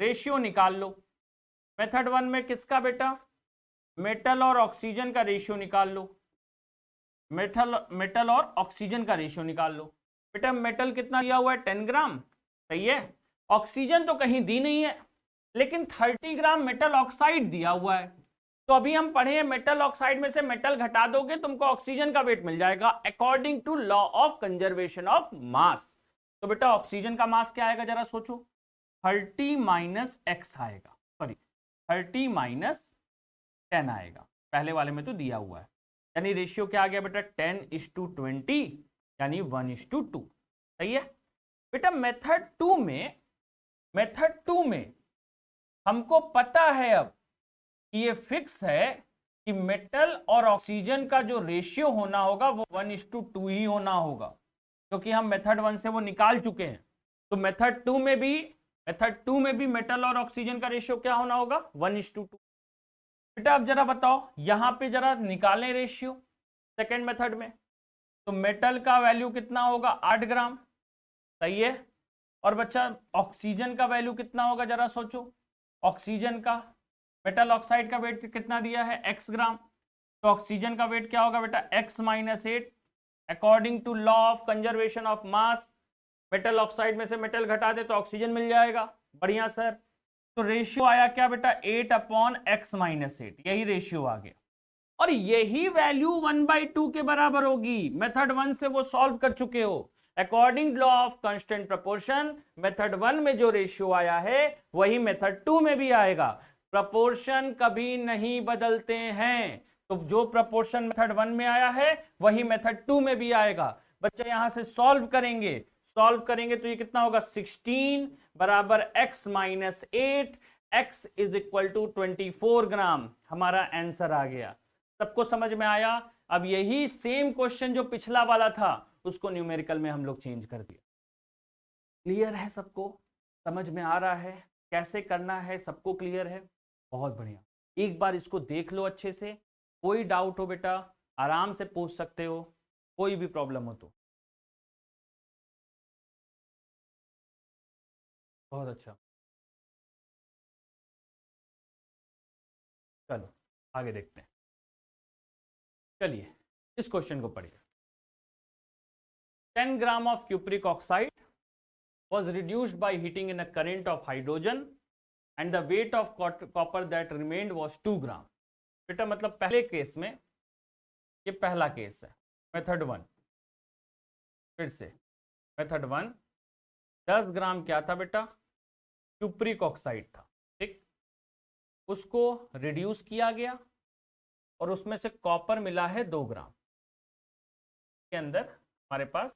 रेशियो निकाल लो। मेथड 1 में किसका बेटा? मेटल और ऑक्सीजन का रेशियो निकाल लो। मेटल और ऑक्सीजन का रेशियो निकाल लो। बेटा मेटल कितना दिया हुआ है? 10 ग्राम, सही है। ऑक्सीजन तो कहीं दी नहीं है, लेकिन 30 ग्राम मेटल ऑक्साइड दिया हुआ है। तो अभी हम पढ़े हैं मेटल ऑक्साइड में से मेटल घटा दोगे तुमको ऑक्सीजन का वेट मिल जाएगा according to law of conservation of mass. तो बेटा ऑक्सीजन का मास क्या आएगा जरा सोचो, 30 माइनस एक्स आएगा, सॉरी 30 माइनस 10 आएगा, पहले वाले में तो दिया हुआ है। यानी रेशियो क्या आ गया बेटा? 10:20, यानी 1:2, सही है। बेटा मेथड 2 में हमको पता है अब कि ये फिक्स है कि मेटल और ऑक्सीजन का जो रेशियो होना होगा वो 1:2 ही होना होगा, क्योंकि हम मेथड 1 से वो निकाल चुके हैं। तो मेथड 2 में भी मेटल और ऑक्सीजन का रेशियो क्या होना होगा? 1:2। बेटा अब जरा बताओ, यहां पे जरा निकालें रेशियो सेकेंड मेथड में, तो मेटल का वैल्यू कितना होगा? 8 ग्राम, सही है। और बच्चा ऑक्सीजन का वैल्यू कितना होगा जरा सोचो। ऑक्सीजन का, मेटल ऑक्साइड का वेट कितना दिया है? x ग्राम, तो ऑक्सीजन का वेट क्या होगा बेटा? x minus 8 according to law of conservation of mass. Metal oxide में से मेटल घटा दे तो ऑक्सीजन मिल जाएगा, बढ़िया सर। तो रेशियो आया क्या बेटा? 8/x माइनस 8, यही रेशियो आ गया। और यही वैल्यू 1/2 के बराबर होगी। मेथड 1 से वो सॉल्व कर चुके हो। According law of constant proportion method 1 में जो रेशियो आया है वही मेथड 2 में भी आएगा। प्रपोर्शन कभी नहीं बदलते हैं, तो जो प्रपोर्शन मेथड 1 में आया है वही मेथड 2 में भी आएगा। बच्चे यहां से सॉल्व करेंगे तो ये कितना होगा? 16 बराबर x minus 8, x is equal to 24 gram. हमारा आंसर आ गया। सबको समझ में आया? अब यही सेम क्वेश्चन जो पिछला वाला था उसको न्यूमेरिकल में हम लोग चेंज कर दिया। क्लियर है? सबको समझ में आ रहा है कैसे करना है? सबको क्लियर है? बहुत बढ़िया। एक बार इसको देख लो अच्छे से, कोई डाउट हो बेटा आराम से पूछ सकते हो, कोई भी प्रॉब्लम हो तो। बहुत अच्छा, चलो आगे देखते हैं। चलिए इस क्वेश्चन को पढ़िए। 10 gram of cupric oxide was reduced by heating in a current of hydrogen and the weight of copper that remained was 2 ग्राम। बेटा मतलब पहले केस में, ये पहला केस है, मेथड 1। फिर से मेथड 1, 10 ग्राम क्या था बेटा, क्यूप्रिक ऑक्साइड था, ठीक। उसको रिड्यूस किया गया और उसमें से कॉपर मिला है 2 ग्राम के अंदर, हमारे पास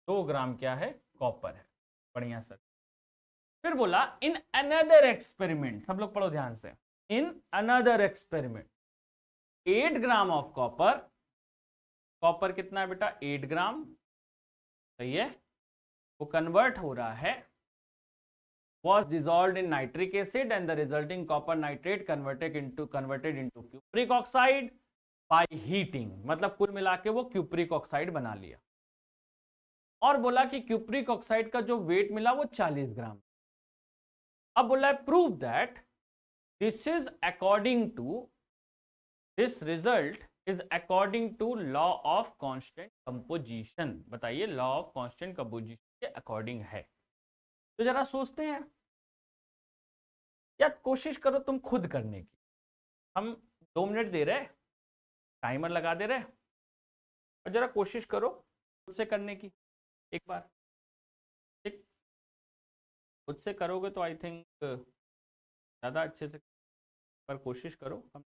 2 ग्राम क्या है, कॉपर है। बढ़िया सर। फिर बोला इन अनदर एक्सपेरिमेंट, सब लोग पढ़ो ध्यान से, in another experiment 8 gram of copper, copper कितना है बेटा 8 ग्राम, सही है, वो कन्वर्ट हो रहा है, was dissolved in nitric acid and the resulting copper nitrate converted into cupric oxide by heating। मतलब कुल मिला के वो क्यूप्रिक ऑक्साइड बना लिया। और बोला कि क्यूप्रिक ऑक्साइड का जो वेट मिला वो 40 ग्राम। अब बोला है prove that this is according to, this result is according to law of constant composition. बताइए लॉ ऑफ कांस्टेंट कंपोजिशन के अकॉर्डिंग है। तो जरा सोचते हैं या कोशिश करो तुम खुद करने की। हम 2 मिनट दे रहे, टाइमर लगा दे रहे, और जरा कोशिश करो खुद से करने की एक बार, ठीक। खुद से करोगे तो आई थिंक ज़्यादा अच्छे से, पर कोशिश करो। हम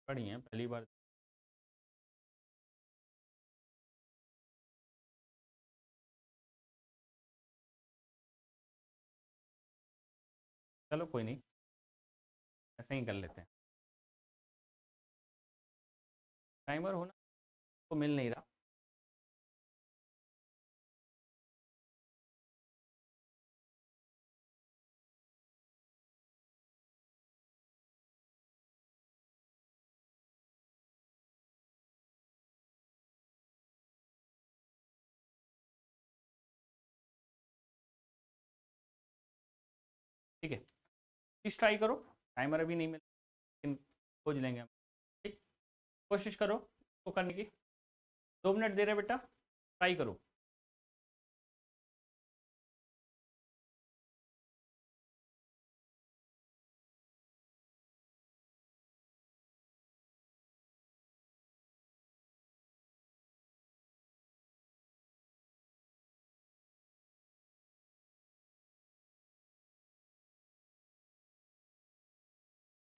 पढ़ी हैं पहली बार, चलो कोई नहीं, ऐसे ही कर लेते हैं। टाइमर होना तो मिल नहीं रहा। ठीक है, प्लीज ट्राई करो। टाइमर अभी नहीं मिला लेकिन खोज लेंगे हम, ठीक। कोशिश करो तो करने की। 2 मिनट दे रहे बेटा, ट्राई करो।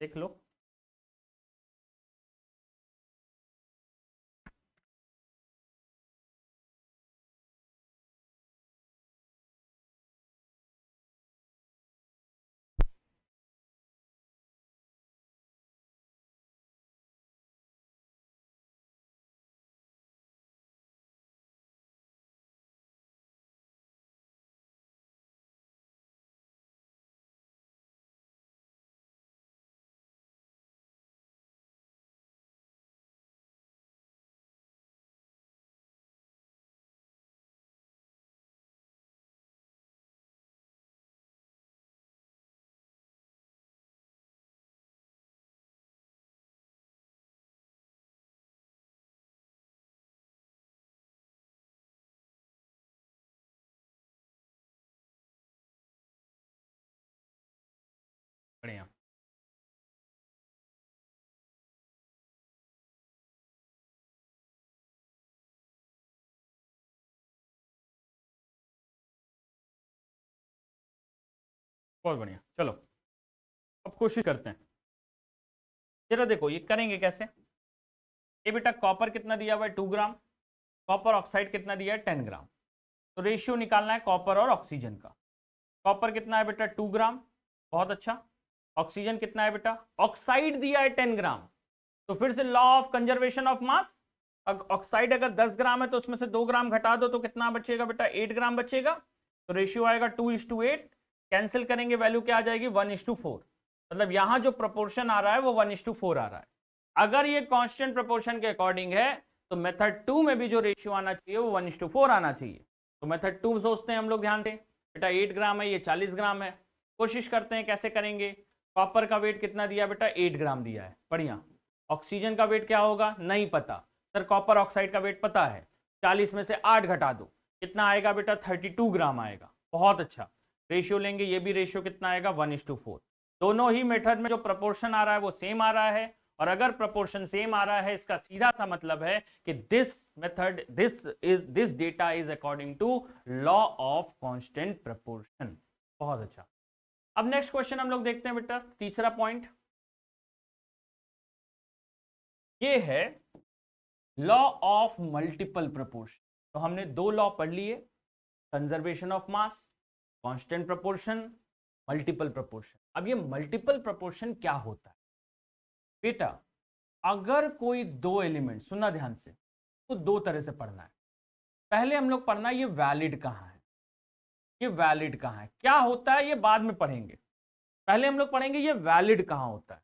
देख लो। बढ़िया, बहुत बढ़िया। चलो अब कोशिश करते हैं। जरा देखो ये करेंगे कैसे। ये बेटा कॉपर कितना दिया हुआ है 2 ग्राम, कॉपर ऑक्साइड कितना दिया है 10 ग्राम। तो रेशियो निकालना है कॉपर और ऑक्सीजन का। कॉपर कितना है बेटा 2 ग्राम, बहुत अच्छा। ऑक्सीजन कितना है बेटा, ऑक्साइड दिया है 10 ग्राम, तो फिर से law of conservation of mass, oxide अगर 10 ग्राम है तो उसमें से 2 ग्राम घटा दो तो कितना बचेगा बेटा 8 ग्राम बचेगा। तो रेशियो आएगा 2:8। कैंसिल करेंगे वैल्यू क्या आ जाएगी 1:4। मतलब यहां जो प्रोपोर्शन आ रहा है वो 1:4 आ रहा है। अगर ये कांस्टेंट प्रोपोर्शन के अकॉर्डिंग है तो मेथड 2 में भी जो रेशियो आना चाहिए वो 1:4 आना चाहिए। तो मेथड 2 सोचते हैं हम लोग, ध्यान दें बेटा 8 ग्राम है, ये 40 ग्राम है। कोशिश करते हैं कैसे करेंगे। कॉपर का वेट कितना दिया बेटा 8 ग्राम दिया है, बढ़िया। ऑक्सीजन का वेट क्या होगा नहीं पता, सर कॉपर ऑक्साइड का वेट पता है, 40 में से 8 घटा दो, कितना आएगा बेटा, 32 ग्राम आएगा। बहुत अच्छा। रेशियो लेंगे, ये भी रेशियो कितना आएगा, 1:4। दोनों ही मेथड में जो प्रपोर्शन आ रहा है वो सेम आ रहा है, और अगर प्रपोर्शन सेम आ रहा है इसका सीधा सा मतलब है कि this method, this data is according to law of constant proportion. बहुत अच्छा। अब नेक्स्ट क्वेश्चन हम लोग देखते हैं बेटा, तीसरा पॉइंट ये है लॉ ऑफ मल्टीपल प्रपोर्शन। तो हमने दो लॉ पढ़ लिए, conservation of mass, constant proportion, multiple proportion. अब ये मल्टीपल प्रपोर्शन क्या होता है बेटा, अगर कोई दो एलिमेंट, सुनना ध्यान से, तो दो तरह से पढ़ना है। पहले हम लोग पढ़ना ये वैलिड कहां है, ये वैलिड कहां है, क्या होता है ये बाद में पढ़ेंगे, पहले हम लोग पढ़ेंगे ये वैलिड कहां होता है।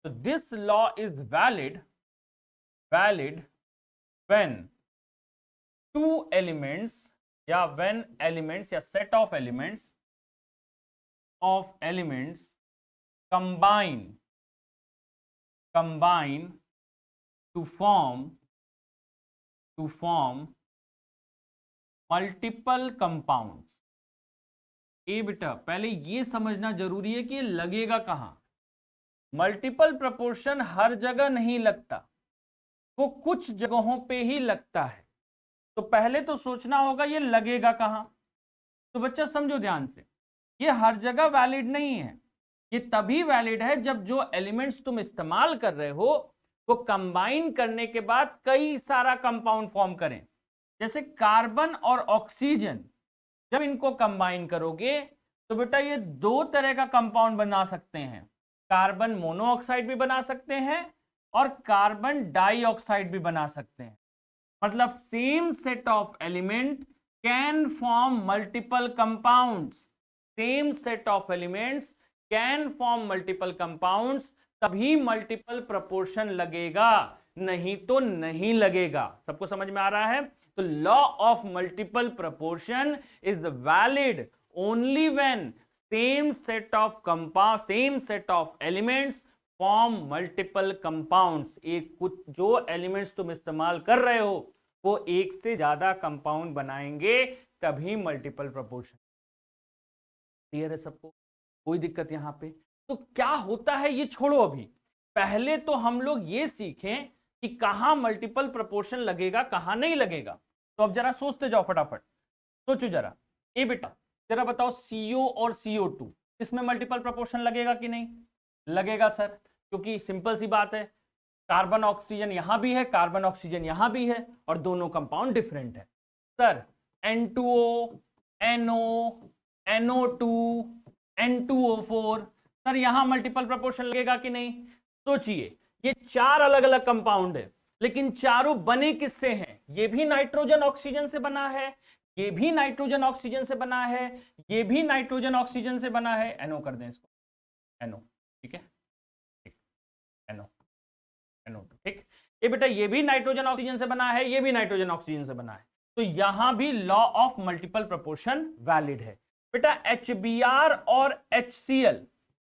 तो this law is valid when two elements, या व्हेन एलिमेंट्स या set of elements combine to form multiple compounds। ए बेटा पहले ये समझना जरूरी है कि ये लगेगा कहां। मल्टीपल प्रपोर्शन हर जगह नहीं लगता, वो कुछ जगहों पे ही लगता है। तो पहले तो सोचना होगा ये लगेगा कहां। तो बच्चा समझो ध्यान से, ये हर जगह वैलिड नहीं है, ये तभी वैलिड है जब जो एलिमेंट्स तुम इस्तेमाल कर रहे हो वो कंबाइन करने के बाद कई सारा कंपाउंड फॉर्म करें। जैसे कार्बन और ऑक्सीजन, जब इनको कंबाइन करोगे तो बेटा ये दो तरह का कंपाउंड बना सकते हैं, कार्बन मोनोऑक्साइड भी बना सकते हैं और कार्बन डाइऑक्साइड भी बना सकते हैं। मतलब same set of element can form multiple compounds, same set of elements can form multiple compounds, तभी मल्टीपल प्रपोर्शन लगेगा, नहीं तो नहीं लगेगा। सबको समझ में आ रहा है? तो law of multiple proportion is valid only when same set of elements form multiple compounds. एक कुछ जो एलिमेंट्स तुम इस्तेमाल कर रहे हो वो एक से ज्यादा कंपाउंड बनाएंगे, तभी मल्टीपल प्रपोर्शन। क्लियर है सबको? कोई दिक्कत यहां पे? तो क्या होता है ये छोड़ो, अभी पहले तो हम लोग ये सीखें कि कहां मल्टीपल प्रपोर्शन लगेगा, कहां नहीं लगेगा। तो अब जरा सोचते जाओ, फटाफट सोचो जरा। ए बेटा जरा बताओ, CO और CO2 इसमें मल्टीपल प्रपोर्शन लगेगा कि नहीं? लगेगा सर, क्योंकि सिंपल सी बात है, कार्बन ऑक्सीजन यहां भी है, कार्बन ऑक्सीजन यहां भी है, और दोनों कंपाउंड डिफरेंट है। Sir N2O, NO, NO2, N2O4, sir यहां मल्टीपल प्रपोर्शन लगेगा कि नहीं? सोचिए, ये चार अलग अलग कंपाउंड है, लेकिन चारों बने किससे हैं? ये भी नाइट्रोजन ऑक्सीजन से बना है, ये भी नाइट्रोजन ऑक्सीजन से बना है, ये भी नाइट्रोजन ऑक्सीजन से बना है। NO कर दें इसको, NO, ठीक है, ठीक, NO, NO2, ठीक। ये बेटा ये भी नाइट्रोजन ऑक्सीजन से बना है, ये भी नाइट्रोजन ऑक्सीजन से बना है, तो यहां भी law of multiple proportion valid है। बेटा HBr और HCl,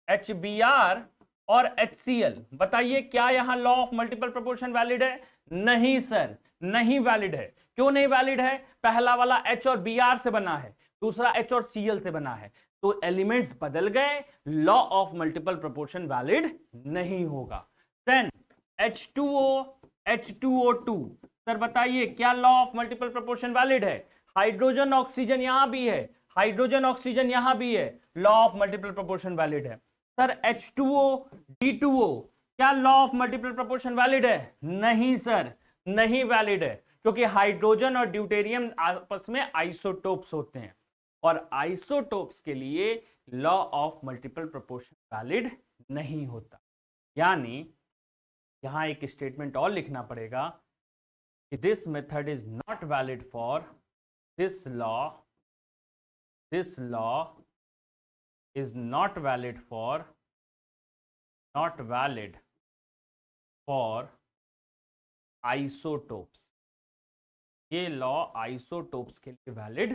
HBr और HCl, बताइए क्या यहां law of multiple proportion valid है? नहीं सर, नहीं वैलिड है। क्यों नहीं वैलिड है? पहला वाला H और Br से बना है, दूसरा H और Cl से बना है, तो एलिमेंट्स बदल गए, law of multiple proportion valid नहीं होगा। देन H2O, H2O2, सर बताइए क्या law of multiple proportion valid है? हाइड्रोजन ऑक्सीजन यहां भी है, हाइड्रोजन ऑक्सीजन यहां भी है, law of multiple proportion valid है। सर H2O, D2O, क्या law of multiple proportion valid है? नहीं सर, नहीं वैलिड है, क्योंकि हाइड्रोजन और ड्यूटेरियम आपस में आइसोटोप्स होते हैं, और आइसोटोप्स के लिए law of multiple proportion valid नहीं होता। यानी यहां एक स्टेटमेंट और लिखना पड़ेगा कि this method is not valid for this law is not valid for isotopes। ये लॉ आइसोटोप्स के लिए वैलिड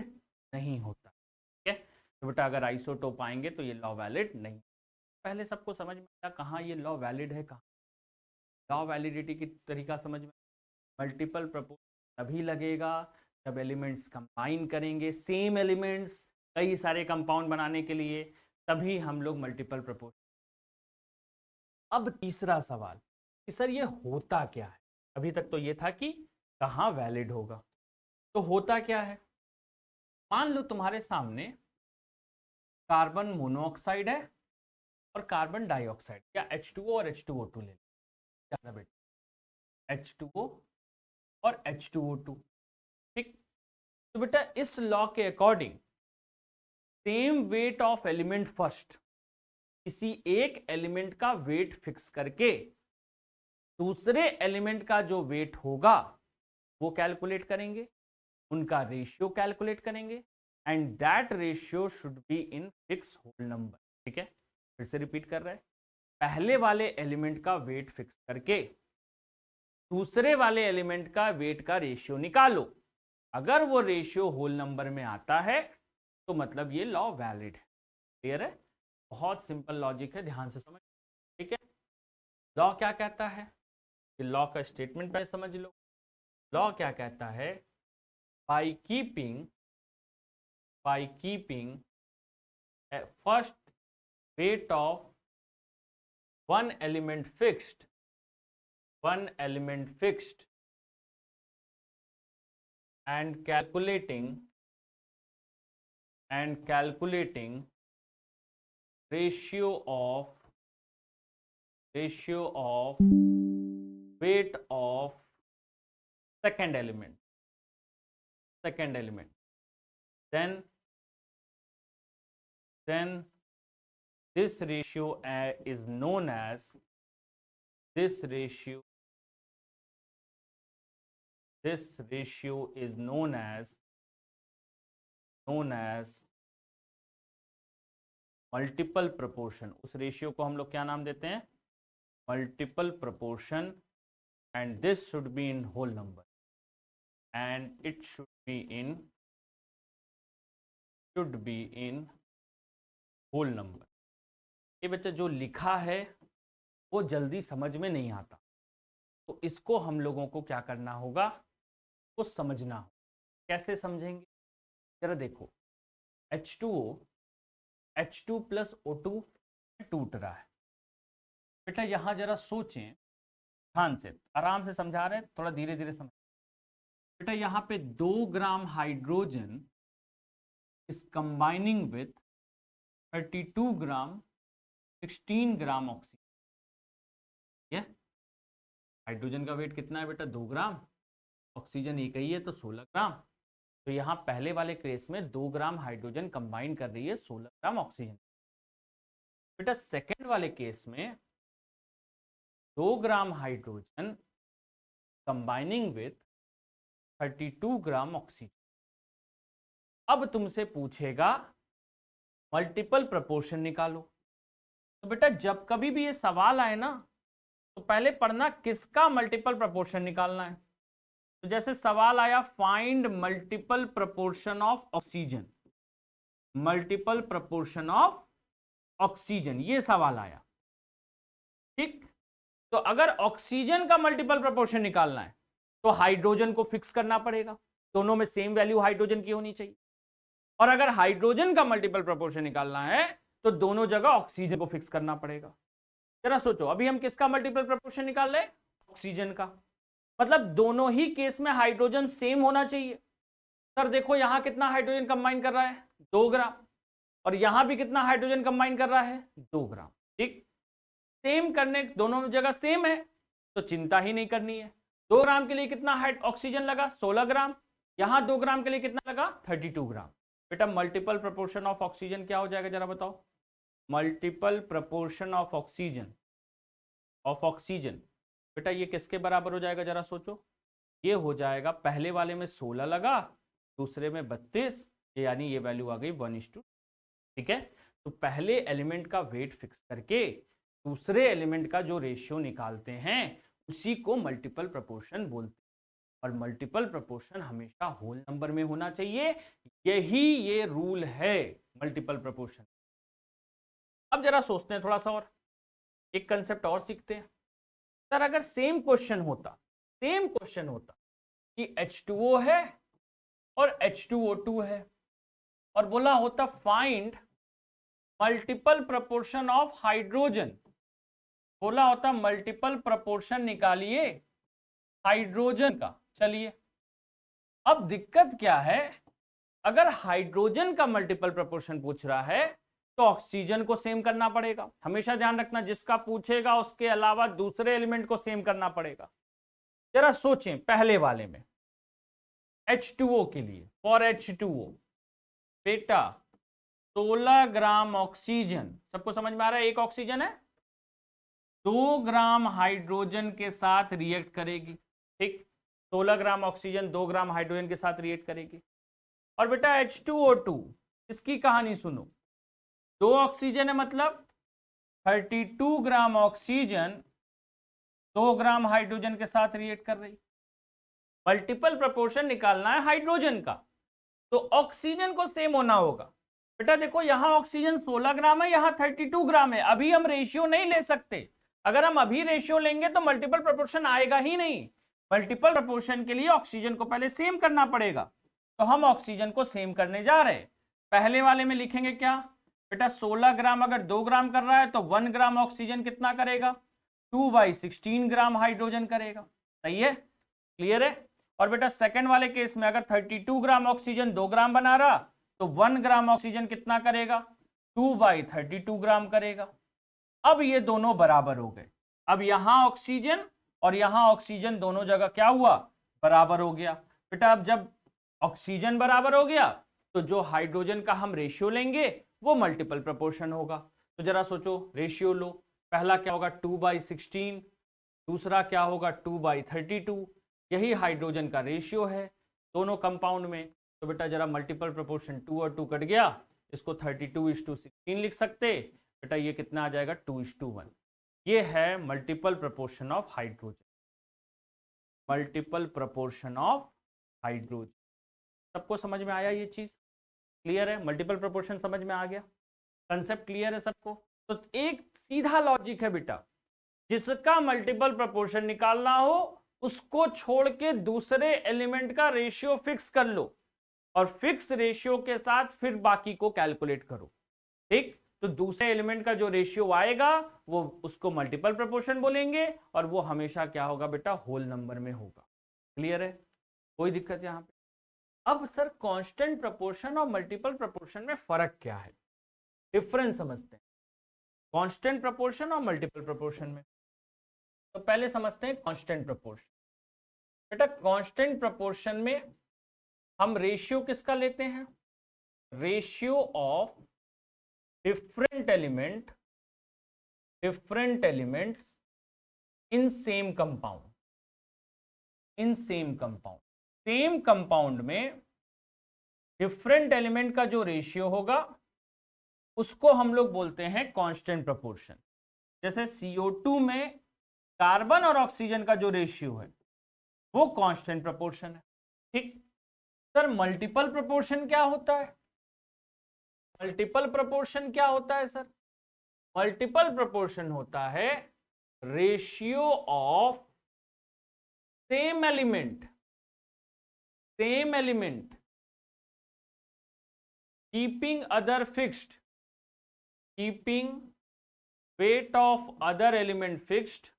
नहीं होता, ठीक है। तो बेटा अगर आइसोटोप आएंगे तो ये लॉ वैलिड नहीं। पहले सबको समझ में आया कहाँ ये लॉ वैलिड है, कहाँ लॉ वैलिडिटी की तरीका समझ में। मल्टीपल प्रपोर्शन तभी लगेगा जब एलिमेंट्स कंबाइन करेंगे, सेम एलिमेंट्स कई सारे कंपाउंड बनाने के लिए, तभी हम लोग मल्टीपल प्रोपोर्शन। अब तीसरा सवाल कि सर ये होता क्या है? अभी तक तो ये था कि कहाँ वैलिड होगा, तो होता क्या है? मान लो तुम्हारे सामने कार्बन मोनोऑक्साइड है और कार्बन डाइऑक्साइड, या H2O और H2O2 ले लो, ज्यादा बेटा H2O और H2O2, ठीक। तो बेटा इस लॉ के according same weight of element first, किसी एक एलिमेंट का वेट फिक्स करके दूसरे एलिमेंट का जो वेट होगा वो कैलकुलेट करेंगे, उनका रेशियो कैलकुलेट करेंगे, and that ratio should be in fix whole number, ठीक है। फिर से रिपीट कर रहे हैं, पहले वाले एलिमेंट का वेट फिक्स करके दूसरे वाले एलिमेंट का वेट का रेशियो निकालो, अगर वो रेशियो होल नंबर में आता है तो मतलब ये लॉ वैलिड है। क्लियर है? बहुत सिंपल लॉजिक है, ध्यान से समझ, ठीक है। लॉ क्या कहता है, लॉ का स्टेटमेंट पहले समझ लो। लॉ क्या कहता है? By keeping first weight of one element fixed and calculating ratio of weight of second element, then this ratio is known as multiple proportion. उस रेशियो को हम लोग क्या नाम देते हैं? Multiple proportion, and this should be in whole number, and it should be in whole number. ये बच्चा जो लिखा है वो जल्दी समझ में नहीं आता, तो इसको हम लोगों को क्या करना होगा, वो समझना होगा। कैसे समझेंगे? जरा देखो, H2O H2 प्लस O2 टूट रहा है। बेटा यहां जरा सोचें, ध्यान से, आराम से समझा रहे हैं, थोड़ा धीरे धीरे समझ। बेटा यहाँ पे 2 gram hydrogen is combining with 32 gram 16 gram oxygen. Hydrogen का वेट कितना है बेटा? 2 ग्राम, ऑक्सीजन एक ही है तो 16 ग्राम। तो यहाँ पहले वाले केस में 2 ग्राम हाइड्रोजन कंबाइन कर रही है 16 ग्राम ऑक्सीजन। बेटा सेकेंड वाले केस में 2 gram hydrogen combining with 32 gram oxygen. अब तुमसे पूछेगा मल्टीपल प्रोपोर्शन निकालो। तो बेटा जब कभी भी ये सवाल आए ना, तो पहले पढ़ना किसका मल्टीपल प्रोपोर्शन निकालना है। तो जैसे सवाल आया find multiple proportion of oxygen, multiple proportion of oxygen, ये सवाल आया, ठीक। तो अगर ऑक्सीजन का मल्टीपल प्रोपोर्शन निकालना है तो हाइड्रोजन को फिक्स करना पड़ेगा, दोनों में सेम वैल्यू हाइड्रोजन की होनी चाहिए। और अगर हाइड्रोजन का मल्टीपल प्रोपोर्शन निकालना है तो दोनों जगह ऑक्सीजन को फिक्स करना पड़ेगा। जरा सोचो, अभी हम किसका मल्टीपल प्रोपोर्शन निकाल रहे हैं? ऑक्सीजन का। मतलब दोनों ही केस में हाइड्रोजन सेम होना चाहिए। सर देखो यहां कितना हाइड्रोजन कंबाइन कर रहा है? 2 ग्राम, और यहां भी कितना हाइड्रोजन कंबाइन कर रहा है? 2 ग्राम, ठीक। सेम करने, दोनों जगह सेम है तो चिंता ही नहीं करनी है। 2 ग्राम के लिए कितना ऑक्सीजन लगा? 16 ग्राम। यहां 2 ग्राम के लिए कितना लगा? 32 ग्राम। बेटा मल्टीपल प्रोपोर्शन ऑफ ऑक्सीजन क्या हो जाएगा, जरा बताओ। मल्टीपल प्रोपोर्शन ऑफ ऑक्सीजन बेटा ये किसके बराबर हो जाएगा, जरा सोचो। ये हो जाएगा, पहले वाले में 16 लगा, दूसरे में 32, यानी ये वैल्यू आ गई 1:2, ठीक है। तो पहले एलिमेंट का वेट फिक्स करके दूसरे एलिमेंट का जो रेशियो निकालते हैं उसी को मल्टीपल प्रोपोर्शन बोलते हैं, और मल्टीपल प्रोपोर्शन हमेशा होल नंबर में होना चाहिए। यही ये रूल है मल्टीपल प्रोपोर्शन। अब जरा सोचते हैं थोड़ा सा, और एक कंसेप्ट और सीखते हैं। सर अगर सेम क्वेश्चन होता कि H2O है और H2O2 है, और बोला होता find multiple proportion of hydrogen, बोला होता मल्टीपल प्रपोर्शन निकालिए हाइड्रोजन का। चलिए, अब दिक्कत क्या है, अगर हाइड्रोजन का मल्टीपल प्रपोर्शन पूछ रहा है तो ऑक्सीजन को सेम करना पड़ेगा। हमेशा ध्यान रखना, जिसका पूछेगा उसके अलावा दूसरे एलिमेंट को सेम करना पड़ेगा। जरा सोचें, पहले वाले में H2O के लिए, फॉर H2O बेटा 16 ग्राम ऑक्सीजन, सबको समझ में आ रहा है, एक ऑक्सीजन है, 2 ग्राम हाइड्रोजन के साथ रिएक्ट करेगी। ठीक, 16 ग्राम ऑक्सीजन 2 ग्राम हाइड्रोजन के साथ रिएक्ट करेगी। और बेटा H2O2, इसकी कहानी सुनो, 2 ऑक्सीजन है, मतलब 32 ग्राम ऑक्सीजन 2 ग्राम हाइड्रोजन के साथ रिएक्ट कर रही। मल्टीपल प्रोपोर्शन निकालना है हाइड्रोजन का, तो ऑक्सीजन को सेम होना होगा। बेटा देखो, यहां ऑक्सीजन 16 ग्राम है, यहां 32 ग्राम है, अभी हम रेशियो नहीं ले सकते। अगर हम अभी रेशियो लेंगे तो मल्टीपल प्रोपोर्शन आएगा ही नहीं। मल्टीपल प्रोपोर्शन के लिए ऑक्सीजन को पहले सेम करना पड़ेगा, तो हम ऑक्सीजन को सेम करने जा रहे हैं। पहले वाले में लिखेंगे क्या बेटा, 16 ग्राम अगर 2 ग्राम कर रहा है तो 1 ग्राम ऑक्सीजन कितना करेगा, 2/16 ग्राम हाइड्रोजन करेगा। सही है, क्लियर है। और बेटा सेकंड वाले केस में अगर 32 ग्राम ऑक्सीजन 2 ग्राम बना रहा तो 1 ग्राम ऑक्सीजन कितना करेगा, 2/32 ग्राम करेगा। अब ये दोनों बराबर हो गए। अब यहां ऑक्सीजन और यहां ऑक्सीजन दोनों जगह क्या हुआ, बराबर हो गया। बेटा अब जब ऑक्सीजन बराबर हो गया तो जो हाइड्रोजन का हम रेशियो लेंगे वो मल्टीपल प्रोपोर्शन होगा। तो जरा सोचो, रेशियो लो, पहला क्या होगा 2/16, दूसरा क्या होगा 2/32। यही हाइड्रोजन का रेशियो है दोनों कंपाउंड में। तो बेटा जरा मल्टीपल प्रोपोर्शन 2 और 2 कट गया, इसको 32:16 लिख सकते। बेटा ये कितना आ जाएगा 2:1। ये है multiple proportion of hydrogen, multiple proportion of hydrogen. सबको समझ में आया, ये चीज क्लियर है, मल्टीपल प्रोपोर्शन समझ में आ गया, कंसेप्ट क्लियर है सबको। तो एक सीधा लॉजिक है बेटा, जिसका मल्टीपल प्रोपोर्शन निकालना हो उसको छोड़ के दूसरे एलिमेंट का रेशियो फिक्स कर लो और फिक्स रेशियो के साथ फिर बाकी को कैलकुलेट करो। ठीक, तो दूसरे एलिमेंट का जो रेशियो आएगा वो उसको मल्टीपल प्रोपोर्शन बोलेंगे और वो हमेशा क्या होगा बेटा, होल नंबर में होगा। क्लियर है, कोई दिक्कत यहां पे। अब सर कांस्टेंट प्रोपोर्शन और मल्टीपल प्रोपोर्शन में फर्क क्या है, डिफरेंस समझते हैं कांस्टेंट प्रोपोर्शन और मल्टीपल प्रोपोर्शन में। तो पहले समझते हैं कांस्टेंट प्रोपोर्शन। बेटा कांस्टेंट प्रोपोर्शन में हम रेशियो किसका लेते हैं, ratio of different elements in same compound, in same compound. Same compound में डिफरेंट एलिमेंट का जो रेशियो होगा उसको हम लोग बोलते हैं कांस्टेंट प्रोपोर्शन। जैसे CO2 में कार्बन और ऑक्सीजन का जो रेशियो है वो कांस्टेंट प्रोपोर्शन है। ठीक सर, मल्टीपल प्रोपोर्शन क्या होता है, मल्टीपल प्रोपोर्शन क्या होता है सर, मल्टीपल प्रोपोर्शन होता है ratio of same element keeping other fixed, keeping weight of other element fixed,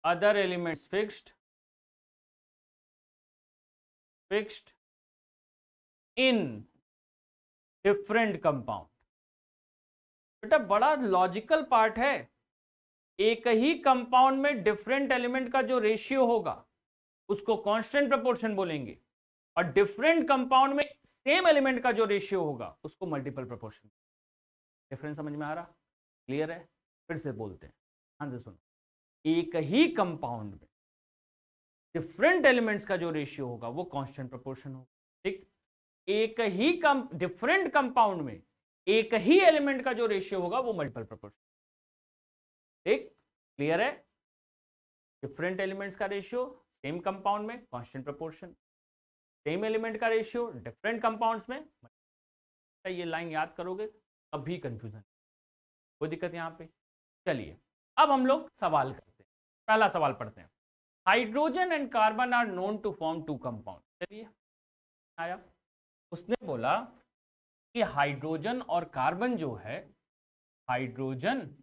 other elements fixed in different compound। बेटा बड़ा लॉजिकल पार्ट है, एक ही कंपाउंड में डिफरेंट एलिमेंट का जो रेशियो होगा उसको कांस्टेंट प्रोपोर्शन बोलेंगे और डिफरेंट कंपाउंड में सेम एलिमेंट का जो रेशियो होगा उसको मल्टीपल प्रोपोर्शन। डिफरेंस समझ में आ रहा, क्लियर है। फिर से बोलते हैं, ध्यान से सुनो, एक ही कंपाउंड में डिफरेंट एलिमेंट्स का जो रेशियो होगा वो कांस्टेंट प्रोपोर्शन होगा। ठीक, एक ही डिफरेंट कंपाउंड में एक ही एलिमेंट का जो रेशियो होगा वो मल्टीपल प्रोपोर्शन। ठीक, क्लियर है। डिफरेंट एलिमेंट्स का रेशियो सेम कंपाउंड में कांस्टेंट प्रोपोर्शन, सेम एलिमेंट का रेशियो डिफरेंट कंपाउंड्स में। ये लाइन याद करोगे तब भी कंफ्यूजन, कोई दिक्कत यहां पे। चलिए अब हम लोग सवाल करते हैं, पहला सवाल पढ़ते हैं। Hydrogen and carbon are known to form 2 compound. चलिए आया, उसने बोला कि हाइड्रोजन और कार्बन जो है, हाइड्रोजन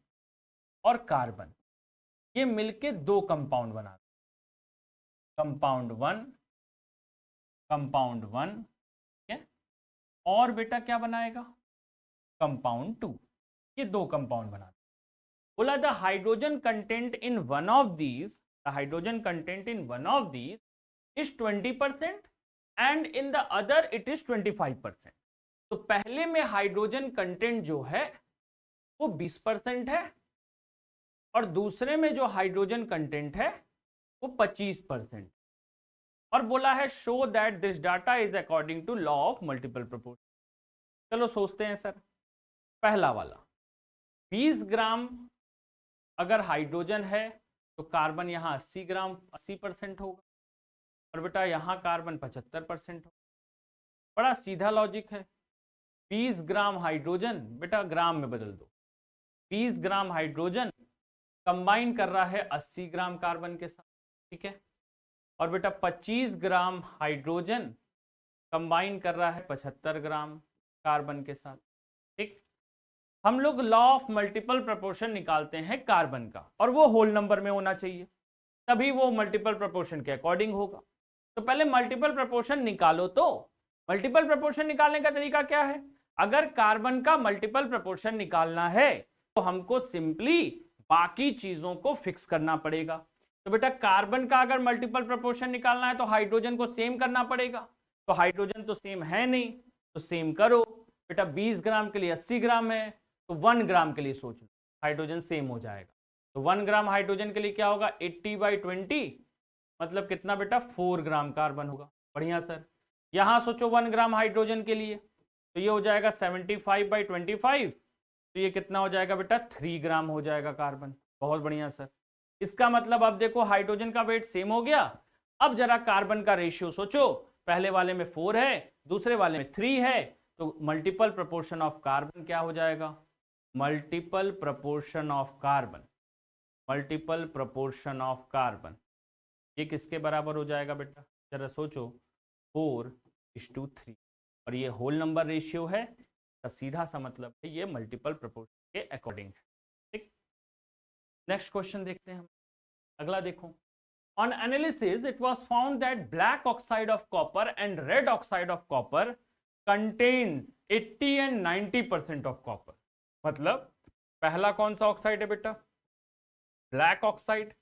और कार्बन ये मिलके दो कंपाउंड बनाते, कंपाउंड वन, कंपाउंड वन, ठीक है, और बेटा क्या बनाएगा, कंपाउंड टू, ये दो कंपाउंड बनाते। बोला the hydrogen content in one of these, the hydrogen content in one of these is 20% and in the other it is 25%। तो पहले में हाइड्रोजन कंटेंट जो है वो 20% है और दूसरे में जो हाइड्रोजन कंटेंट है वो 25%। और बोला है show that this data is according to law of multiple proportion. चलो सोचते हैं सर, पहला वाला 20 ग्राम अगर हाइड्रोजन है तो कार्बन यहाँ 80 ग्राम 80% होगा, और बेटा यहाँ कार्बन 75% होगा। बड़ा सीधा लॉजिक है। 20 ग्राम हाइड्रोजन, बेटा ग्राम में बदल दो, 20 ग्राम हाइड्रोजन कंबाइन कर रहा है 80 ग्राम कार्बन के साथ, ठीक है, और बेटा 25 ग्राम हाइड्रोजन कंबाइन कर रहा है 75 ग्राम कार्बन के साथ, ठीक। हम लोग लॉ ऑफ मल्टीपल प्रोपोर्शन निकालते हैं कार्बन का, और वो होल नंबर में होना चाहिए, तभी वो मल्टीपल प्रोपोर्शन के अकॉर्डिंग होगा। तो पहले मल्टीपल प्रोपोर्शन निकालो। तो मल्टीपल प्रोपोर्शन निकालने का तरीका क्या है, अगर कार्बन का मल्टीपल प्रोपोर्शन निकालना है तो हमको सिंपली बाकी चीजों को फिक्स करना पड़ेगा। तो बेटा कार्बन का अगर मल्टीपल प्रोपोर्शन निकालना है तो हाइड्रोजन को सेम करना पड़ेगा, तो हाइड्रोजन तो सेम है नहीं, तो सेम करो। बेटा 20 ग्राम के लिए 80 ग्राम है, तो 1 ग्राम के लिए सोच लो, हाइड्रोजन सेम हो जाएगा। तो 1 ग्राम हाइड्रोजन के लिए क्या होगा, 80/20, मतलब कितना बेटा 4 ग्राम कार्बन होगा। बढ़िया सर। यहां सोचो 1 ग्राम हाइड्रोजन के लिए, तो ये हो जाएगा 75/25, तो ये कितना हो जाएगा बेटा 3 ग्राम हो जाएगा कार्बन। बहुत बढ़िया सर। इसका मतलब अब देखो हाइड्रोजन का वेट सेम हो गया। अब जरा कार्बन का रेशियो सोचो, पहले वाले में 4 है, दूसरे वाले में 3 है, तो मल्टीपल प्रोपोर्शन ऑफ कार्बन क्या हो जाएगा, multiple proportion of carbon, multiple proportion of carbon ये किसके बराबर हो जाएगा बेटा, जरा सोचो, 4:3, और ये होल नंबर रेशियो है, तो सीधा सा मतलब है ये मल्टीपल प्रोपोर्शन के अकॉर्डिंग है, ठीक। नेक्स्ट क्वेश्चन देखते हैं हम। अगला देखो, on analysis it was found that black oxide of copper and red oxide of copper contains 80 and 90% of copper। मतलब पहला कौन सा ऑक्साइड है बेटा, ब्लैक ऑक्साइड,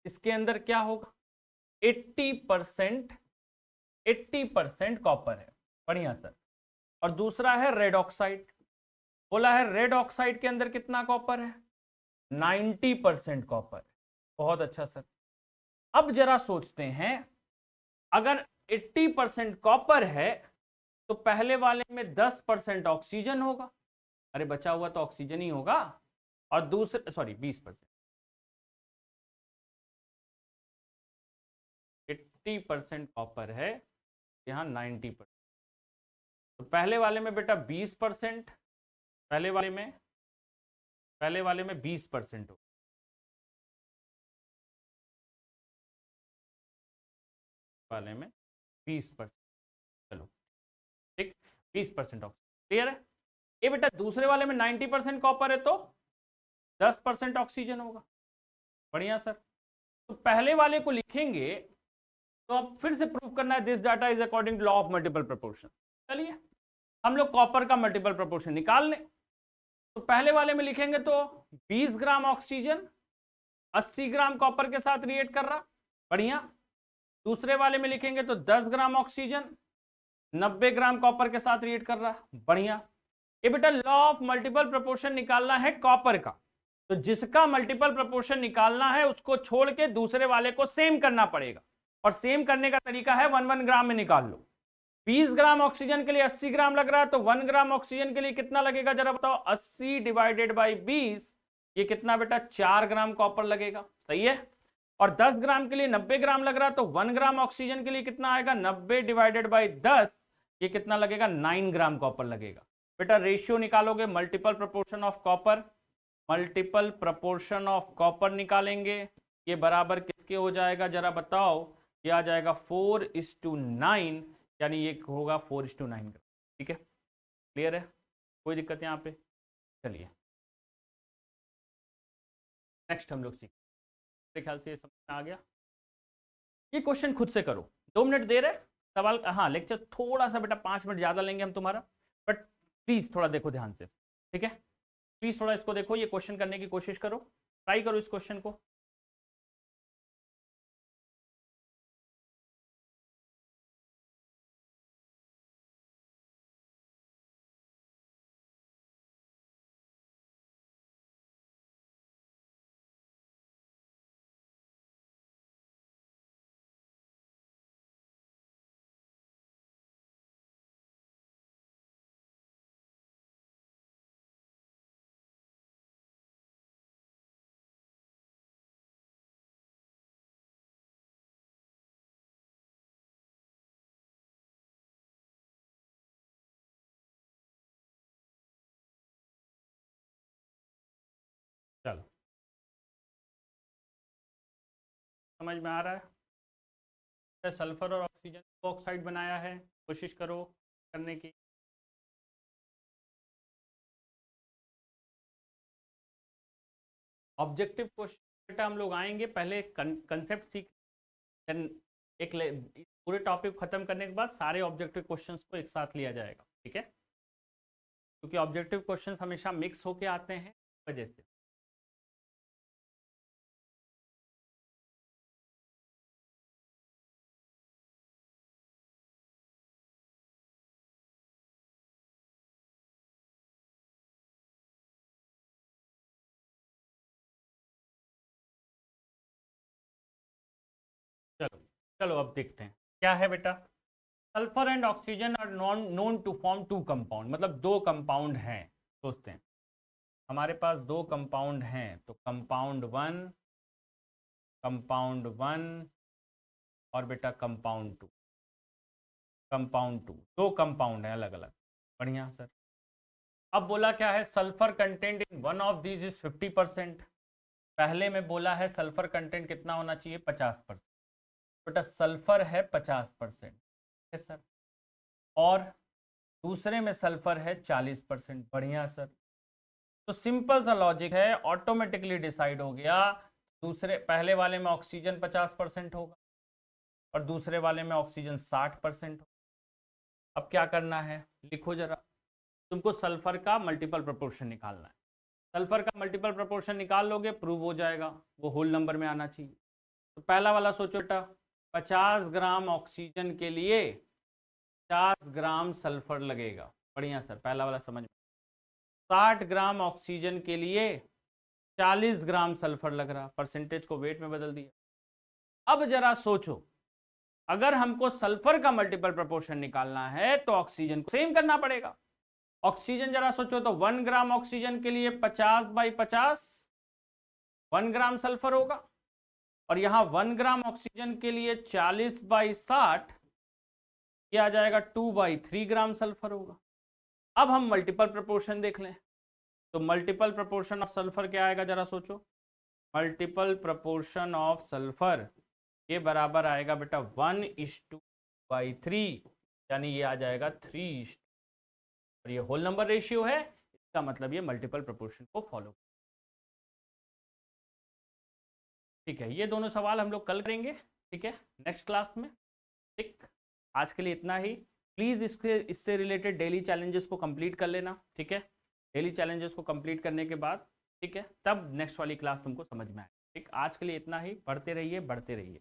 इसके अंदर क्या होगा 80% कॉपर है। बढ़िया सर। और दूसरा है रेड ऑक्साइड, बोला है रेड ऑक्साइड के अंदर कितना कॉपर है, 90% कॉपर। बहुत अच्छा सर। अब जरा सोचते हैं, अगर 80% कॉपर है तो पहले वाले में 10% ऑक्सीजन होगा, अरे बचा हुआ तो ऑक्सीजन ही होगा, और दूसरे 20%, 80% कॉपर है, यहां 90%, तो पहले वाले में बेटा 20%, पहले वाले में 20% हो, वाले में 20%, चलो ठीक, 20% ऑक्सीजन, क्लियर है। ये बेटा दूसरे वाले में 90% कॉपर है तो 10% ऑक्सीजन होगा। बढ़िया सर। तो पहले वाले को लिखेंगे, तो अब फिर से प्रूव करना है this data is according to law of multiple proportion. चलिए हम लोग कॉपर का मल्टीपल प्रोपोर्शन निकाल लें। तो पहले वाले में लिखेंगे तो 20 ग्राम ऑक्सीजन 80 ग्राम कॉपर के साथ रिएक्ट कर रहा, बढ़िया। दूसरे वाले में लिखेंगे तो 10 ग्राम ऑक्सीजन 90 ग्राम कॉपर के साथ रिएक्ट कर रहा, बढ़िया। ये बेटा लॉ ऑफ मल्टीपल प्रोपोर्शन निकालना है कॉपर का, तो जिसका मल्टीपल प्रोपोर्शन निकालना है उसको छोड़ के दूसरे वाले को सेम करना पड़ेगा, और सेम करने का तरीका है 1-1 ग्राम में निकाल लो। 20 ग्राम ऑक्सीजन के लिए 80 ग्राम लग रहा है, तो 1 ग्राम ऑक्सीजन के लिए कितना लगेगा जरा बताओ, 80 डिवाइडेड बाई 20, ये कितना बेटा 4 ग्राम कॉपर लगेगा, सही है। और 10 ग्राम के लिए 90 ग्राम लग रहा है, तो 1 ग्राम ऑक्सीजन के लिए कितना आएगा, 90 डिवाइडेड बाई 10, ये कितना लगेगा 9 ग्राम कॉपर लगेगा। बेटा रेशियो निकालोगे multiple proportion of copper, multiple proportion of copper निकालेंगे, ये बराबर किसके हो जाएगा जरा बताओ, ये आ जाएगा 4:9, यानी ये होगा 4:9 का। ठीक है, क्लियर है, कोई दिक्कत यहाँ पे? चलिए नेक्स्ट हम लोग सीख, मेरे ख्याल से ये समझ में आ गया। ये क्वेश्चन खुद से करो, 2 मिनट दे रहे सवाल। हाँ, लेक्चर थोड़ा सा बेटा 5 मिनट ज़्यादा लेंगे हम तुम्हारा, बट प्लीज़ थोड़ा देखो ध्यान से, ठीक है? प्लीज़ थोड़ा इसको देखो, ये क्वेश्चन करने की कोशिश करो, ट्राई करो इस क्वेश्चन को। चलो समझ में आ रहा है? सल्फर और ऑक्सीजन को ऑक्साइड बनाया है, कोशिश करो करने की। ऑब्जेक्टिव क्वेश्चन बेटा हम लोग आएंगे, पहले कंसेप्ट सीख, देन एक पूरे टॉपिक खत्म करने के बाद सारे ऑब्जेक्टिव क्वेश्चंस को एक साथ लिया जाएगा, ठीक है? क्योंकि ऑब्जेक्टिव क्वेश्चंस हमेशा मिक्स होके आते हैं वजह से। चलो चलो अब देखते हैं क्या है बेटा। Sulphur and oxygen are known to form 2 compound, मतलब 2 कंपाउंड हैं। सोचते हैं हमारे पास 2 कंपाउंड हैं, तो कंपाउंड 1 और बेटा कंपाउंड 2 2 कंपाउंड है अलग अलग। बढ़िया सर। अब बोला क्या है, sulphur content in one of these is 50%। पहले में बोला है सल्फर कंटेंट कितना होना चाहिए, 50%। बेटा सल्फर है 50% है सर, और दूसरे में सल्फर है 40%। बढ़िया सर, तो सिंपल सा लॉजिक है, ऑटोमेटिकली डिसाइड हो गया। दूसरे पहले वाले में ऑक्सीजन 50% होगा और दूसरे वाले में ऑक्सीजन 60% होगा। अब क्या करना है, लिखो जरा, तुमको सल्फर का मल्टीपल प्रोपोर्शन निकालना है। सल्फर का मल्टीपल प्रोपोर्शन निकाल लोगे, प्रूव हो जाएगा, वो होल नंबर में आना चाहिए। तो पहला वाला सोचो बेटा, 50 ग्राम ऑक्सीजन के लिए 50 ग्राम सल्फर लगेगा। बढ़िया सर, पहला वाला समझ में। 60 ग्राम ऑक्सीजन के लिए 40 ग्राम सल्फर लग रहा, परसेंटेज को वेट में बदल दिया। अब जरा सोचो, अगर हमको सल्फर का मल्टीपल प्रोपोर्शन निकालना है तो ऑक्सीजन को सेम करना पड़ेगा। ऑक्सीजन जरा सोचो तो 1 ग्राम ऑक्सीजन के लिए 50/50 1 ग्राम सल्फर होगा, और यहां 1 ग्राम ऑक्सीजन के लिए 40/60 ये आ जाएगा 2/3 ग्राम सल्फर होगा। अब हम मल्टीपल प्रोपोर्शन देख लें, तो मल्टीपल प्रोपोर्शन ऑफ सल्फर क्या आएगा जरा सोचो। मल्टीपल प्रोपोर्शन ऑफ सल्फर ये बराबर आएगा बेटा 1:2/3, यानी ये आ जाएगा 3, और ये होल नंबर रेशियो है, इसका मतलब ये मल्टीपल प्रोपोर्शन को फॉलो। ठीक है, ये दोनों सवाल हम लोग कल करेंगे, ठीक है, नेक्स्ट क्लास में। ठीक, आज के लिए इतना ही। प्लीज़ इससे रिलेटेड डेली चैलेंजेस को कंप्लीट कर लेना, ठीक है? डेली चैलेंजेस को कंप्लीट करने के बाद, ठीक है, तब नेक्स्ट वाली क्लास तुमको समझ में आए। ठीक, आज के लिए इतना ही। पढ़ते रहिए, बढ़ते रहिए।